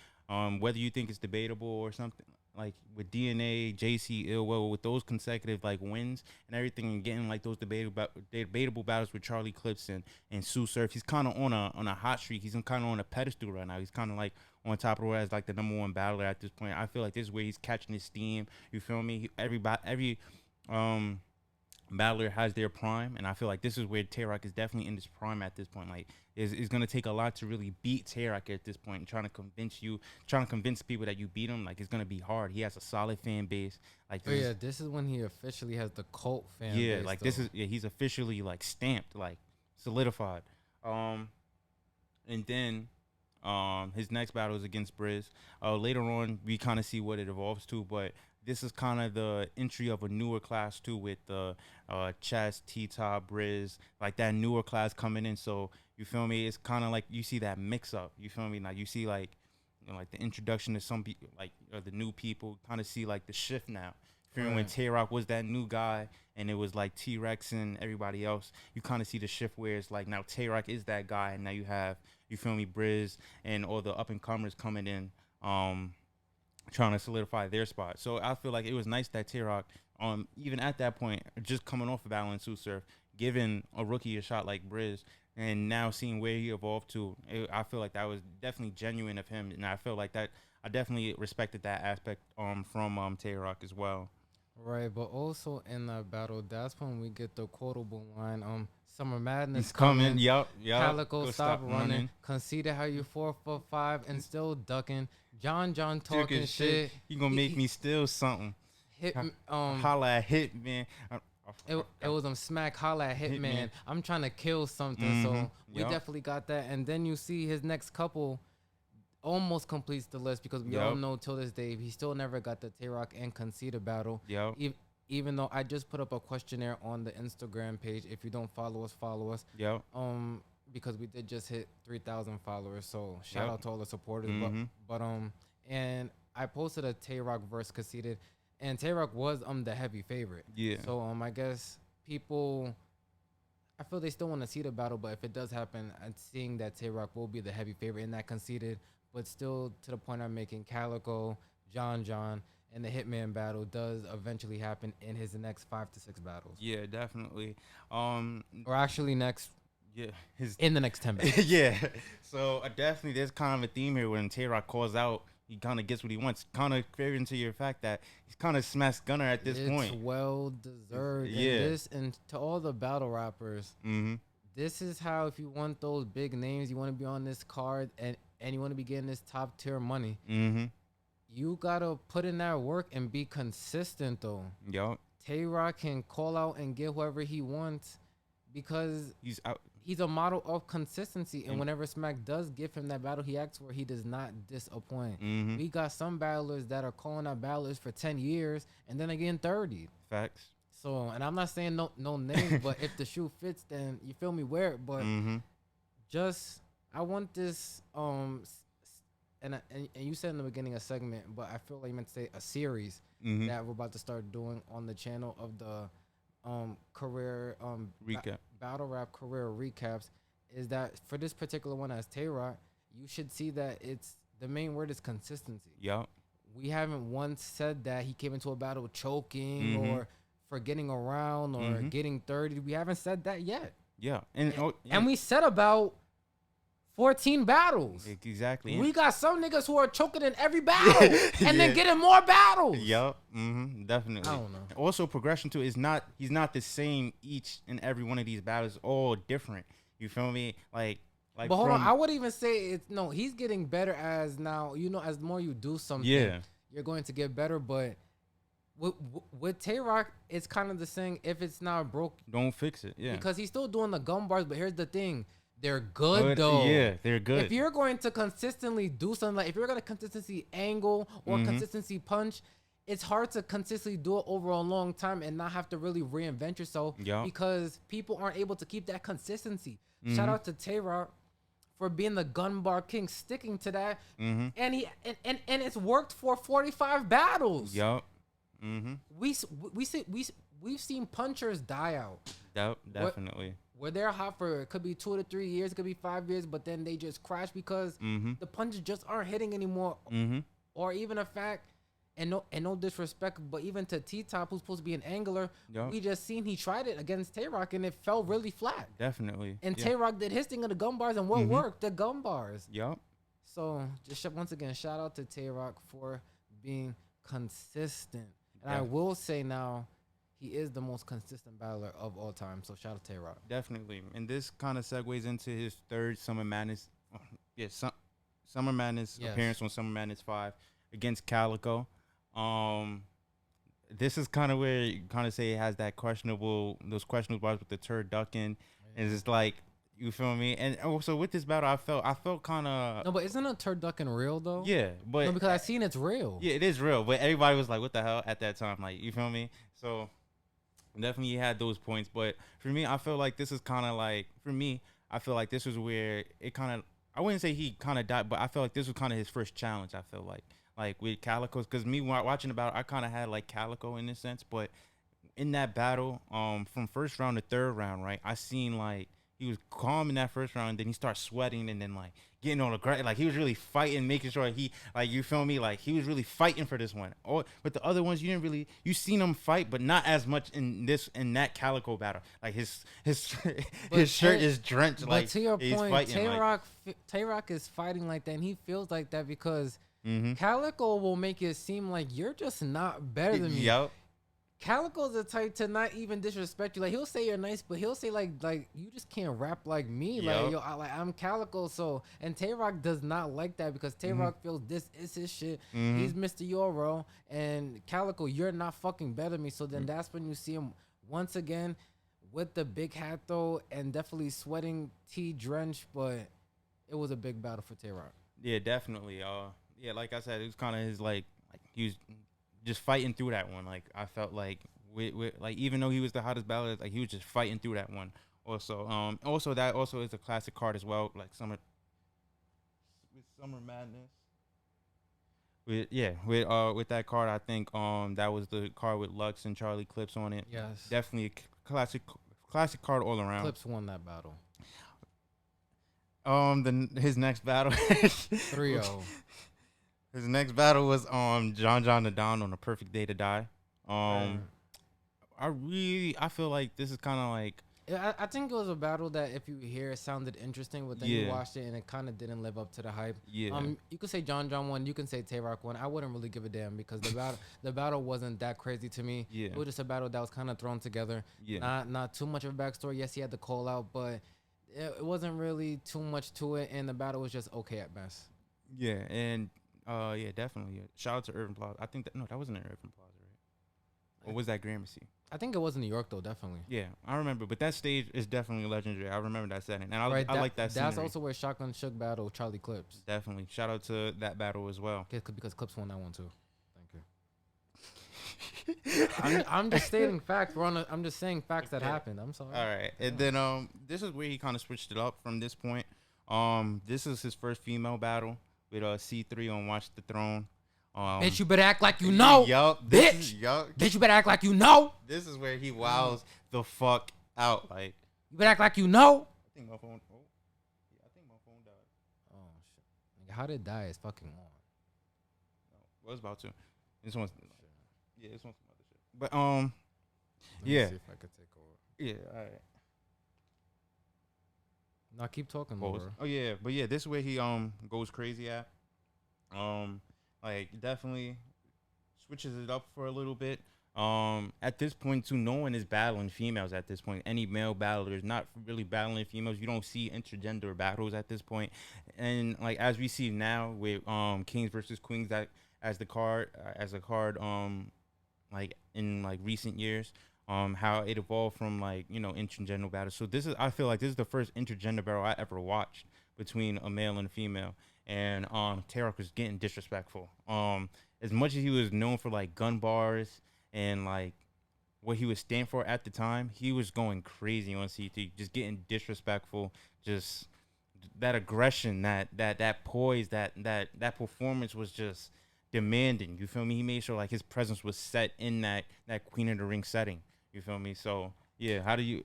Whether you think it's debatable or something, like with DNA, JC, Illwell, with those consecutive like wins and everything, and getting like those debatable battles with Charlie Clips and Sue Surf, he's kind of on a hot streak. He's kind of on a pedestal right now. He's kind of like on top of the world as like the number one battler at this point. I feel like this is where he's catching his steam. You feel me? Every battler has their prime, and I feel like this is where Tay Roc is definitely in his prime at this point. Like, it's gonna take a lot to really beat Tay Roc at this point. And trying to convince people that you beat him, like it's gonna be hard. He has a solid fan base. Like, This is when he officially has the cult fan yeah, base. like though. this is he's officially like stamped, like solidified. And then his next battle is against Briz. Later on, we kind of see what it evolves to, but this is kind of the entry of a newer class too, with the Chess, T-Top, Briz, like that newer class coming in. So you feel me? It's kind of like you see that mix up. You feel me? Like you see like like the introduction to some people, like the new people. Kind of see like the shift now. Feel me? When Tay Roc was that new guy, and it was like T-Rex and everybody else, you kind of see the shift where it's like now Tay Roc is that guy, and now you have, you feel me, Briz and all the up and comers coming in. Trying to solidify their spot. So I feel like it was nice that Tay Roc, even at that point, just coming off of battling Sue Surf, giving a rookie a shot like Briz, and now seeing where he evolved to, I feel like that was definitely genuine of him, and I feel like that I definitely respected that aspect from Tay Roc as well. Right, but also in that battle, that's when we get the quotable line. Summer Madness He's coming. coming. Yup. Calico, Go stop running. Conceded how you 4 for 5 and still ducking. John talking shit. You gonna make me steal something? Hit Holla at hit, man. it was smack holla at Hitman. I'm trying to kill something, so we definitely got that. And then you see his next couple almost completes the list, because we all know till this day he still never got the Tay Roc and Conceded battle. Even though I just put up a questionnaire on the Instagram page. If you don't follow us, follow us. Because we did just hit 3,000 followers. So shout out to all the supporters. But and I posted a Tay Roc versus Conceded, and Tay Roc was the heavy favorite. So I guess people, I feel they still want to see the battle, but if it does happen, I'm seeing that Tay Roc will be the heavy favorite in that Conceded. But still, to the point I'm making, Calico, John, and the Hitman battle does eventually happen in his next 5 to 6 battles. Yeah, definitely. Or actually next. Yeah, in the next 10 battles. Yeah. So definitely, there's kind of a theme here when Tay Roc calls out. He kind of gets what he wants. Kind of favoring to your fact that he's kind of smashed Gunner at this point. It's well deserved. Yeah. And to all the battle rappers, this is how, if you want those big names, you want to be on this card, and you want to be getting this top tier money. You gotta put in that work and be consistent, though. Tay Roc can call out and get whoever he wants, because he's a model of consistency. And whenever Smack does give him that battle he asks for, he does not disappoint. We got some battlers that are calling out battlers for 10 years and then again 30. Facts. So, and I'm not saying no names, but if the shoe fits, then you feel me, wear it. But just, I want this and you said in the beginning a segment, but I feel like you meant to say a series that we're about to start doing on the channel of the career recap, battle rap career recaps. Is that for this particular one as Tay Roc, you should see that it's the main word is consistency. We haven't once said that he came into a battle choking or forgetting around or getting 30. We haven't said that yet. And we said about 14 battles. Exactly. We got some niggas who are choking in every battle and then getting more battles. Yup. Definitely. I don't know. Also, progression too is not. He's not the same each and every one of these battles. All different. You feel me? Like. But hold on, I would even say it's no. He's getting better as now. You know, as the more you do something, you're going to get better. But with Tay Roc, it's kind of the same. If it's not broke, don't fix it. Yeah, because he's still doing the gum bars. But here's the thing. They're good though. Yeah, they're good. If you're going to consistently do something, like if you're going to consistency angle or consistency punch, it's hard to consistently do it over a long time and not have to really reinvent yourself because people aren't able to keep that consistency. Shout out to Tay Roc for being the gun bar king, sticking to that, and it's worked for 45 battles. Yup. We've seen punchers die out. Yep, definitely. Where they're hot for it could be 2 to 3 years, it could be 5 years, but then they just crash because the punches just aren't hitting anymore. Or even a fact, and no disrespect, but even to T-Top, who's supposed to be an angler, we just seen he tried it against Tay Roc and it fell really flat. Definitely. And Tay Roc did his thing of the gum bars, and what worked? The gum bars. Yup. So just once again, shout out to Tay Roc for being consistent. And I will say now, he is the most consistent battler of all time. So shout out to Tay Roc. Definitely. And this kind of segues into his third Summer Madness. Summer Madness appearance on Summer Madness 5 against Calico. This is kind of where you kind of say it has that those questionable bars with the turducken. And it's like, you feel me? And also with this battle, I felt kind of. No, but isn't a turducken real though? Yeah, but no, because I seen it's real. Yeah, it is real. But everybody was like, "What the hell?" at that time, like, you feel me? So definitely he had those points. But for me, I feel like this is kind of like I feel like this was where it kind of. I wouldn't say he kind of died, but I feel like this was kind of his first challenge. I feel like with Calico's, because me watching the battle, I kind of had like Calico in this sense, but in that battle, from first round to third round, right, I seen like he was calm in that first round, and then he started sweating, and then like getting on the ground, like he was really fighting, making sure he, like, you feel me, like he was really fighting for this one. But the other ones you seen him fight, but not as much in that Calico battle. Like his shirt is drenched. But like to your point, fighting, Tay Roc is fighting like that, and he feels like that because Calico will make it seem like you're just not better than me. Yep. Calico's the type to not even disrespect you. Like, he'll say you're nice, but he'll say like you just can't rap like me. Like, yo, I'm Calico. So, and Tay Roc does not like that because Tay Roc feels this is his shit. He's Mr. Euro, and Calico, you're not fucking better than me. So then that's when you see him once again with the big hat though, and definitely sweating, tea drenched. But it was a big battle for Tay Roc. Yeah, definitely. Yeah, like I said, it was kind of his like he was just fighting through that one. Like I felt like with like, even though he was the hottest battler, like he was just fighting through that one. Also, that also is a classic card as well. Like Summer Madness. With that card, I think that was the card with Lux and Charlie Clips on it. Yes, definitely a classic card all around. Clips won that battle. His next battle 3-0. His next battle was John the Don on A Perfect Day to Die. I feel like this is kind of like, I think it was a battle that if you hear it sounded interesting, but then you watched it and it kind of didn't live up to the hype. Yeah. You could say John won, you can say Tay Roc won. I wouldn't really give a damn because the battle wasn't that crazy to me. Yeah. It was just a battle that was kind of thrown together. Yeah. Not too much of a backstory. Yes, he had the call out, but it wasn't really too much to it, and the battle was just okay at best. Yeah, and definitely. Yeah. Shout out to Irving Plaza. I think that wasn't in Irving Plaza, right? Or was that Gramercy? I think it was in New York though, definitely. Yeah, I remember, but that stage is definitely legendary. I remember that setting, and I like that. That's scenery. Also where Shotgun Shook battle Charlie Clips. Definitely, shout out to that battle as well. Because Clips won that one too. Thank you. I'm just stating facts. I'm just saying facts that happened. I'm sorry. All right, and then this is where he kind of switched it up from this point. This is his first female battle with C3 on Watch the Throne. Bitch, you better act like you know. Bitch, you better act like you know. This is where he wows the fuck out. Like, you better act like you know. I think my phone. Oh, yeah, I think my phone died. Oh shit! How did it die? It's fucking on. No, well, it's about to. This one's. Yeah, this one's some other shit. But Let me see if I could take over. Yeah, all right. Now keep talking, though, Pause. bro. Oh yeah, but yeah, this is where he goes crazy at. Um, like definitely switches it up for a little bit. At this point, too, no one is battling females at this point. Any male battler is not really battling females. You don't see intergender battles at this point, and like as we see now with kings versus queens, that as a card like in like recent years, how it evolved from like intergender battles. So this is I feel like this is the first intergender battle I ever watched between a male and a female, and Tay Roc was getting disrespectful. As much as he was known for like gun bars and like what he would stand for at the time, he was going crazy on CT, just getting disrespectful, just that aggression, that poise, that performance was just demanding. You feel me? He made sure like his presence was set in that Queen of the Ring setting. You feel me? So yeah, how do you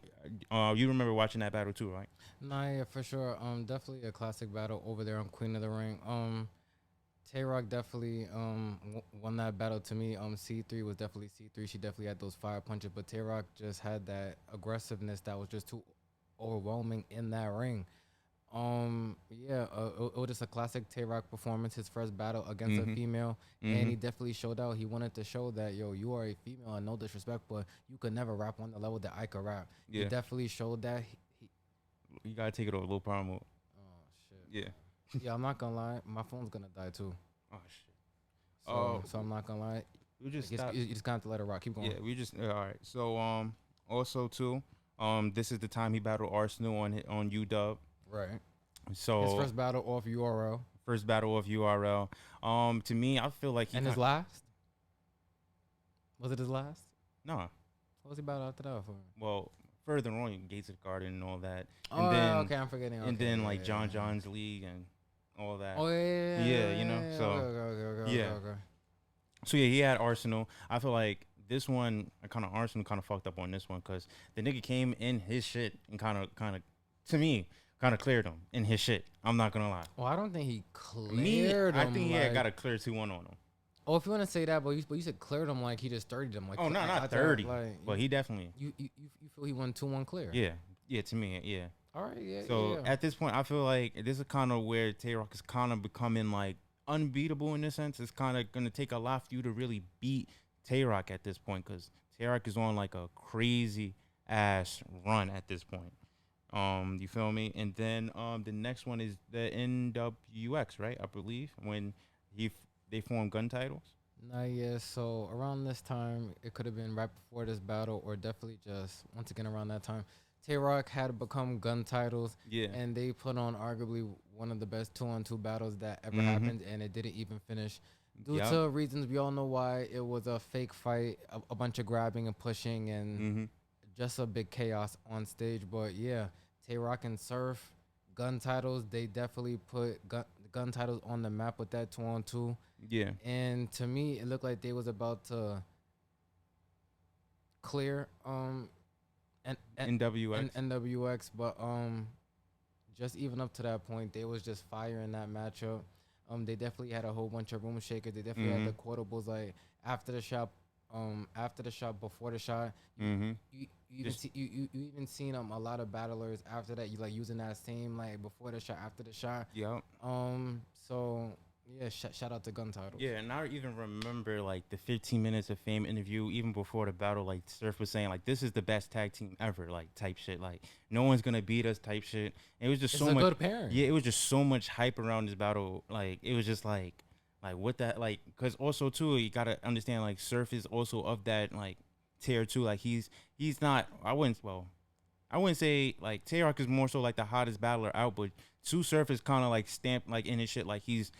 remember watching that battle too, right? Nah, yeah, for sure. Definitely a classic battle over there on Queen of the Ring. Tay Roc definitely won that battle to me. C3 was definitely C3. She definitely had those fire punches, but Tay Roc just had that aggressiveness that was just too overwhelming in that ring. Yeah, it was just a classic Tay Roc performance. His first battle against a Mm-hmm. female, and Mm-hmm. he definitely showed out. He wanted to show that you are a female, and no disrespect, but you could never rap on the level that I could rap. He Yeah, definitely showed that. you gotta take it over low power mode. Oh shit. Yeah. Yeah, I'm not gonna lie. My phone's gonna die too. Oh shit. So I'm not gonna lie. We just I guess stop. you just got to let it rock. Keep going. Yeah, we just all right. So also too this is the time he battled Arsenal on UW. Right. So His first battle off URL first battle of URL. To me, I feel like he and his last. Was it his last? no. What was he battle after that for? Well, further on, Gates of the Garden and all that, Oh, and then okay, I'm forgetting. and Okay, then yeah, like yeah, John yeah. John's League and all that. Oh yeah, Yeah, you know, so, yeah. okay. So yeah, he had Arsenal. I feel like this one, Arsenal kind of fucked up on this one because the nigga came in his shit and kind of to me kind of cleared him in his shit. I'm not gonna lie. Well, I don't think he Me, cleared him. I think he had like- got a clear 2-1 on him. Oh, if you want to say that, but you said cleared him like he just 30'd him. Like, Oh no, I not thought, 30, Like, but he definitely. you feel he won 2-1 clear? Yeah. To me, yeah. All right, yeah. So yeah. at this point, I feel like this is kind of where Tay Roc is kind of becoming like unbeatable in this sense. It's kind of gonna take a lot for you to really beat Tay Roc at this point because Tay Roc is on like a crazy ass run at this point. You feel me? And then the next one is the NWX, right? I believe when they formed gun titles. Nah, yeah. So around this time, it could have been right before this battle, or definitely just once again around that time. Tay Roc had become gun titles, Yeah. and they put on arguably one of the best 2-on-2 battles that ever Mhm. happened, and it didn't even finish due Yup. to reasons we all know why. It was a fake fight, a bunch of grabbing and pushing, and Mhm. just a big chaos on stage. But yeah, Tay Roc and Surf gun titles. They definitely put gun titles on the map with that 2-on-2. Yeah. And to me, it looked like they was about to clear and NWX. NWX, but just even up to that point, they was just fire in that matchup. They definitely had a whole bunch of room shakers. They definitely had the quotables like after the shot, before the shot. Mhm. You even Just- see you even seen a lot of battlers after that. You like using that same like before the shot, after the shot. Yup. So yeah, shout out to gun titles. Yeah, and I even remember like the 15 minutes of fame interview, even before the battle. Like Surf was saying, like this is the best tag team ever, like type shit. Like no one's gonna beat us, type shit. And it was just It's so a much. good pairing. Yeah, it was just so much hype around this battle. Like it was just like what that like, cause also too you gotta understand like Surf is also of that like tier too. Like he's not. I wouldn't say like Tay Roc is more so like the hottest battler out, but Sue Surf is kind of like stamped like in his shit like he's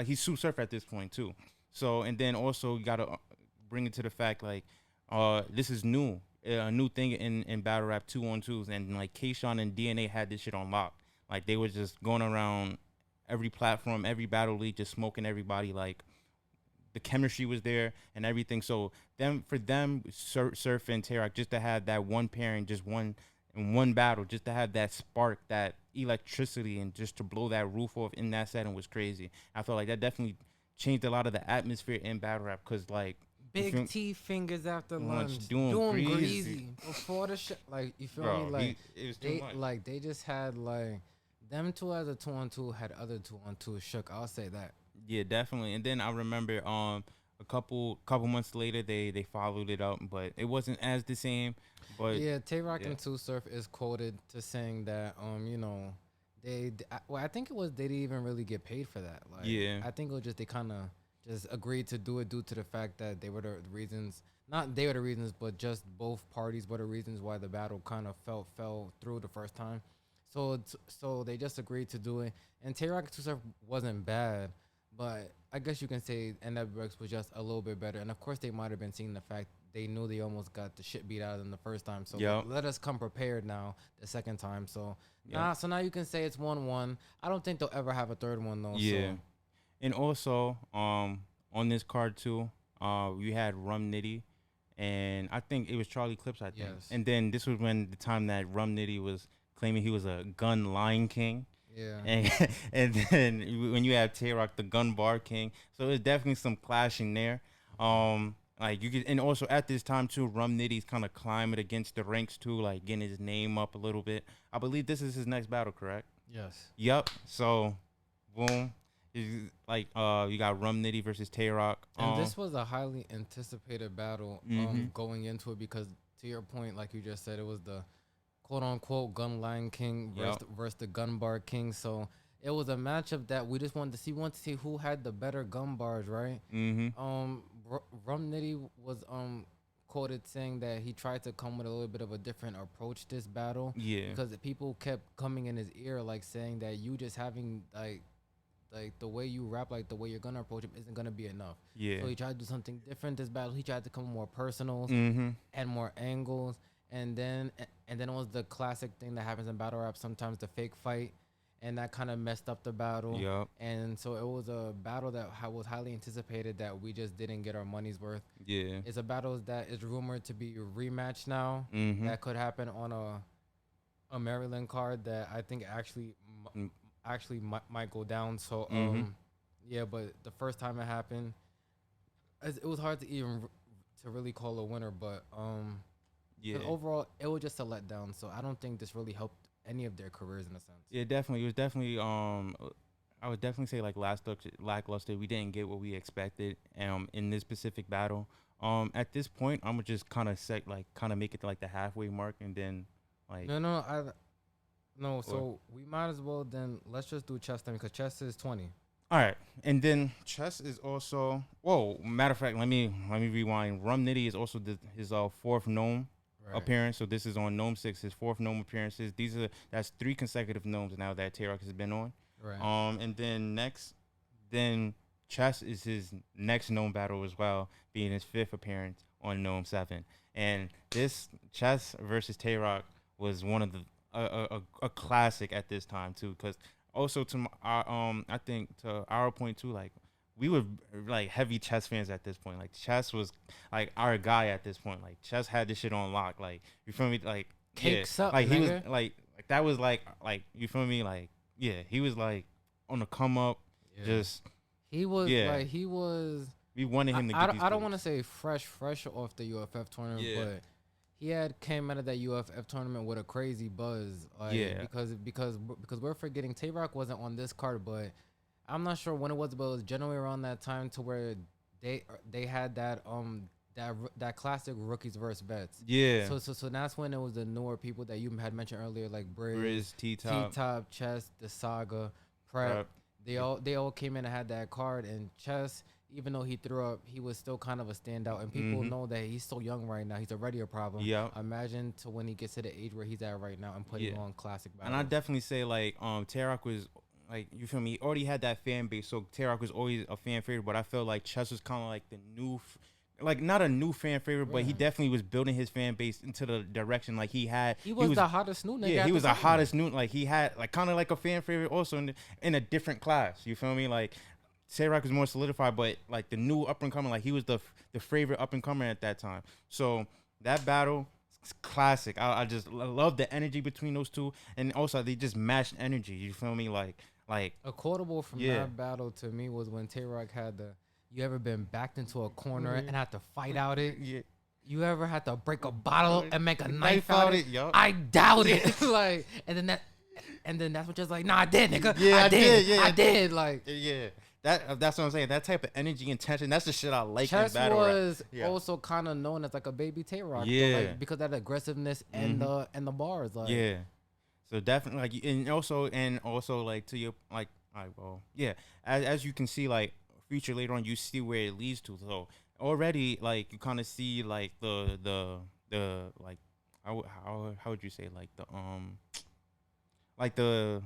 he's Sue Surf at this point too. So and then also you gotta bring it to the fact like this is new, a new thing in battle rap 2-on-2s, and like K-Shon and DNA had this shit on lock. Like they were just going around every platform, every battle league, just smoking everybody. Like the chemistry was there and everything. So for them, Surf and Tay Roc, just to have that one pairing, just one battle, just to have that spark, that electricity, and just to blow that roof off in that setting was crazy. I felt like that definitely changed a lot of the atmosphere in battle rap because like Big T fingers after lunch, doing greasy before the shit. Like you feel Bro, me? Like it was too much. they just had like them two as a 2-on-2 had other 2-on-2 shook. I'll say that. Yeah, definitely. And then I remember a couple months later they followed it up, but it wasn't as the same. But Yeah, Tay Roc yeah. and Two Surf is quoted to saying that you know, I think it was they didn't even really get paid for that. Like Yeah. I think it was just they kind of just agreed to do it due to the fact that they were the reasons, not they were the reasons, but just both parties were the reasons why the battle kind of fell through the first time. So they just agreed to do it, and Tay Roc and Two Surf wasn't bad, but I guess you can say NWX was just a little bit better. And of course, they might have been seeing the fact they knew they almost got the shit beat out of them the first time. So Yep. let us come prepared now the second time. So Yep. so now you can say it's 1-1. I don't think they'll ever have a third one though. Yeah. So. And also, on this card too, we had Rum Nitty, and I think it was Charlie Clips, I think. Yes. And then this was when the time that Rum Nitty was claiming he was a gun line king. Yeah. And then when you have Tay Roc, the gun bar king, so there's definitely some clashing there. Like you could, and also at this time too, Rum Nitty's kind of climbing against the ranks too, like getting his name up a little bit. I believe this is his next battle, correct? Yes. Yep. So, boom. Like you got Rum Nitty versus Tay Roc. And this was a highly anticipated battle Mhm. going into it because, to your point, like you just said, it was the quote-unquote gun line king versus the gun bar king. So it was a matchup that we just wanted to see. We wanted to see who had the better gun bars, right? Rum Nitty was quoted saying that he tried to come with a little bit of a different approach this battle. Yeah. Because people kept coming in his ear, like saying that you just having like the way you rap, like the way you're gonna approach him isn't gonna be enough. Yeah. So he tried to do something different this battle. He tried to come with more personals Mm-hmm. and more angles. And then it was the classic thing that happens in battle rap, sometimes the fake fight, and that kind of messed up the battle. Yep. And so it was a battle that was highly anticipated that we just didn't get our money's worth. Yeah. It's a battle that is rumored to be a rematch now. Mm-hmm. That could happen on a Maryland card that I think actually might go down. So yeah, but the first time it happened, it was hard to even to really call a winner. But Yeah. overall, it was just a letdown. So I don't think this really helped any of their careers in a sense. Yeah, definitely. It was definitely I would definitely say like lackluster. We didn't get what we expected in this specific battle. At this point, I'm gonna just kind of make it to like the halfway mark, and then like No, so we might as well then let's just do chess then because chess is 20. all right, and then chess is also. Whoa, matter of fact, let me rewind. Rum Nitty is also his fourth gnome appearance. So this is on Gnome 6, his fourth Gnome appearances. That's 3 consecutive Gnomes now that Tay Roc has been on. Right. And then Chess is his next Gnome battle as well, being his 5th appearance on Gnome 7. And this Chess versus Tay Roc was one of the a classic at this time too, because also I think to our point too, like we were like heavy Chess fans at this point. Like Chess was like our guy at this point. Like Chess had this shit on lock. Like you feel me? Like Cakes yeah. up, Like he was nigga. like that was like you feel me? Like yeah, he was like on the come up. Yeah. Just he was yeah. like he was. We wanted him to get these I don't plays. want to say fresh off the UFF tournament, Yeah. but he had came out of that UFF tournament with a crazy buzz. Like, Yeah. because we're forgetting Tay Roc wasn't on this card, but I'm not sure when it was, but it was generally around that time to where they had that that classic rookies versus vets. Yeah. So that's when it was the newer people that you had mentioned earlier, like Briz, T-Top. T-Top, Chess, the Saga, Prep. They all came in and had that card, and Chess, even though he threw up, he was still kind of a standout, and people know that he's so young right now. He's already a problem. Yeah. Imagine to when he gets to the age where he's at right now and putting on classic battles. And I definitely say like Tay Roc was like, you feel me? He already had that fan base, so Tay Roc was always a fan favorite. But I felt like Chess was kind of like the new, like not a new fan favorite, but he definitely was building his fan base into the direction like he had. He was the hottest new nigga. Yeah, at he the was the time. hottest new. Like he had like kind of like a fan favorite also in a different class. You feel me? Like Tay Roc was more solidified, but like the new up and coming, like he was the favorite up and comer at that time. So that battle. It's classic. I just love the energy between those two, and also they just matched energy. You feel me? Like a quotable from that battle to me was when Tay Roc had the You ever been backed into a corner and had to fight out it? Yeah. You ever had to break a bottle and make a knife out out it? Yup. I doubt it. Like, and then that's what just like, nah, I did, nigga. Yeah, I did. Yeah, I did. Like, yeah. That's what I'm saying. That type of energy and tension, that's the shit I like in Chess battle rap. was also kind of known as like a baby Tay Roc, though, Yeah. like, because of that aggressiveness and the bars, like, Yeah. So definitely, like, and also like to your like, all right, well, yeah. As you can see, like future later on, you see where it leads to. So already, like, you kind of see like the like how would you say, like the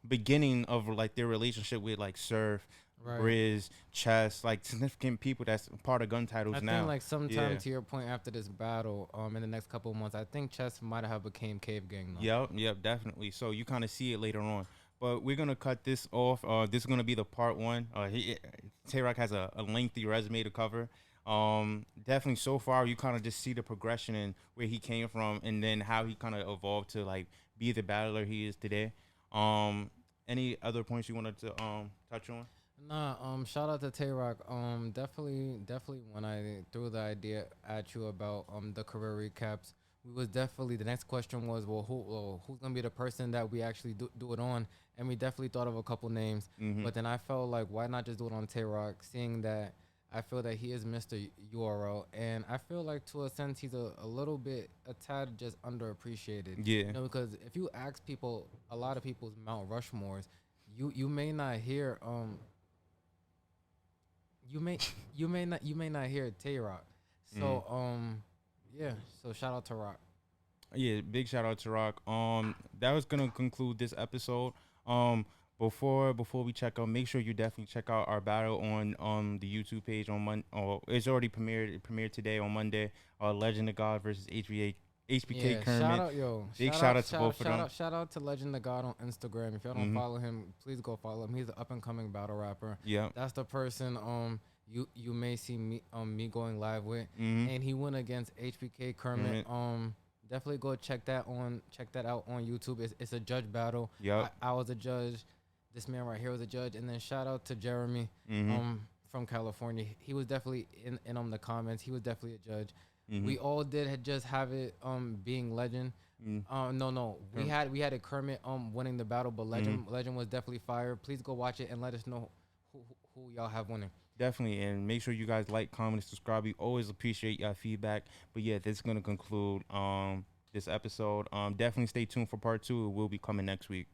beginning of like their relationship with like Surf, right. Grizz, Chess, like significant people that's part of gun titles now. I think like sometime to your point after this battle, in the next couple of months, I think Chess might have became Cave Gang though. Yep, definitely. So you kind of see it later on. But we're gonna cut this off. This is gonna be the part one. Tay Roc has a lengthy resume to cover. Definitely so far you kind of just see the progression and where he came from, and then how he kind of evolved to like be the battler he is today. Any other points you wanted to touch on? Nah, shout out to Tay Roc. Definitely when I threw the idea at you about the career recaps, we was definitely, the next question was, who's gonna be the person that we actually do it on? And we definitely thought of a couple names, but then I felt like, why not just do it on Tay Roc, seeing that I feel that he is Mr. URL, and I feel like to a sense he's a little bit, a tad just underappreciated. Yeah. You know, because if you ask people, a lot of people's Mount Rushmores, you may not hear you may not hear Tay Roc. So yeah. So shout out to Roc. Yeah, big shout out to Roc. That was gonna conclude this episode. Before we check out, make sure you definitely check out our battle on the YouTube page on Monday. It's already premiered today on Monday. Legend of God versus HBK Kermit. Shout out, Big shout out to both of them. Shout out to Legend of God on Instagram. If y'all don't follow him, please go follow him. He's an up and coming battle rapper. Yeah, that's the person you may see me going live with, and he went against HBK Kermit. Definitely go check that out on YouTube. It's a judge battle. Yeah, I was a judge. This man right here was a judge, and then shout out to Jeremy from California. He was definitely in the comments. He was definitely a judge. We all did just have it being Legend. No, we had a Kermit winning the battle, but Legend was definitely fire. Please go watch it and let us know who y'all have winning. Definitely, and make sure you guys like, comment, and subscribe. We always appreciate y'all feedback. But yeah, this is gonna conclude this episode. Definitely stay tuned for part 2. It will be coming next week.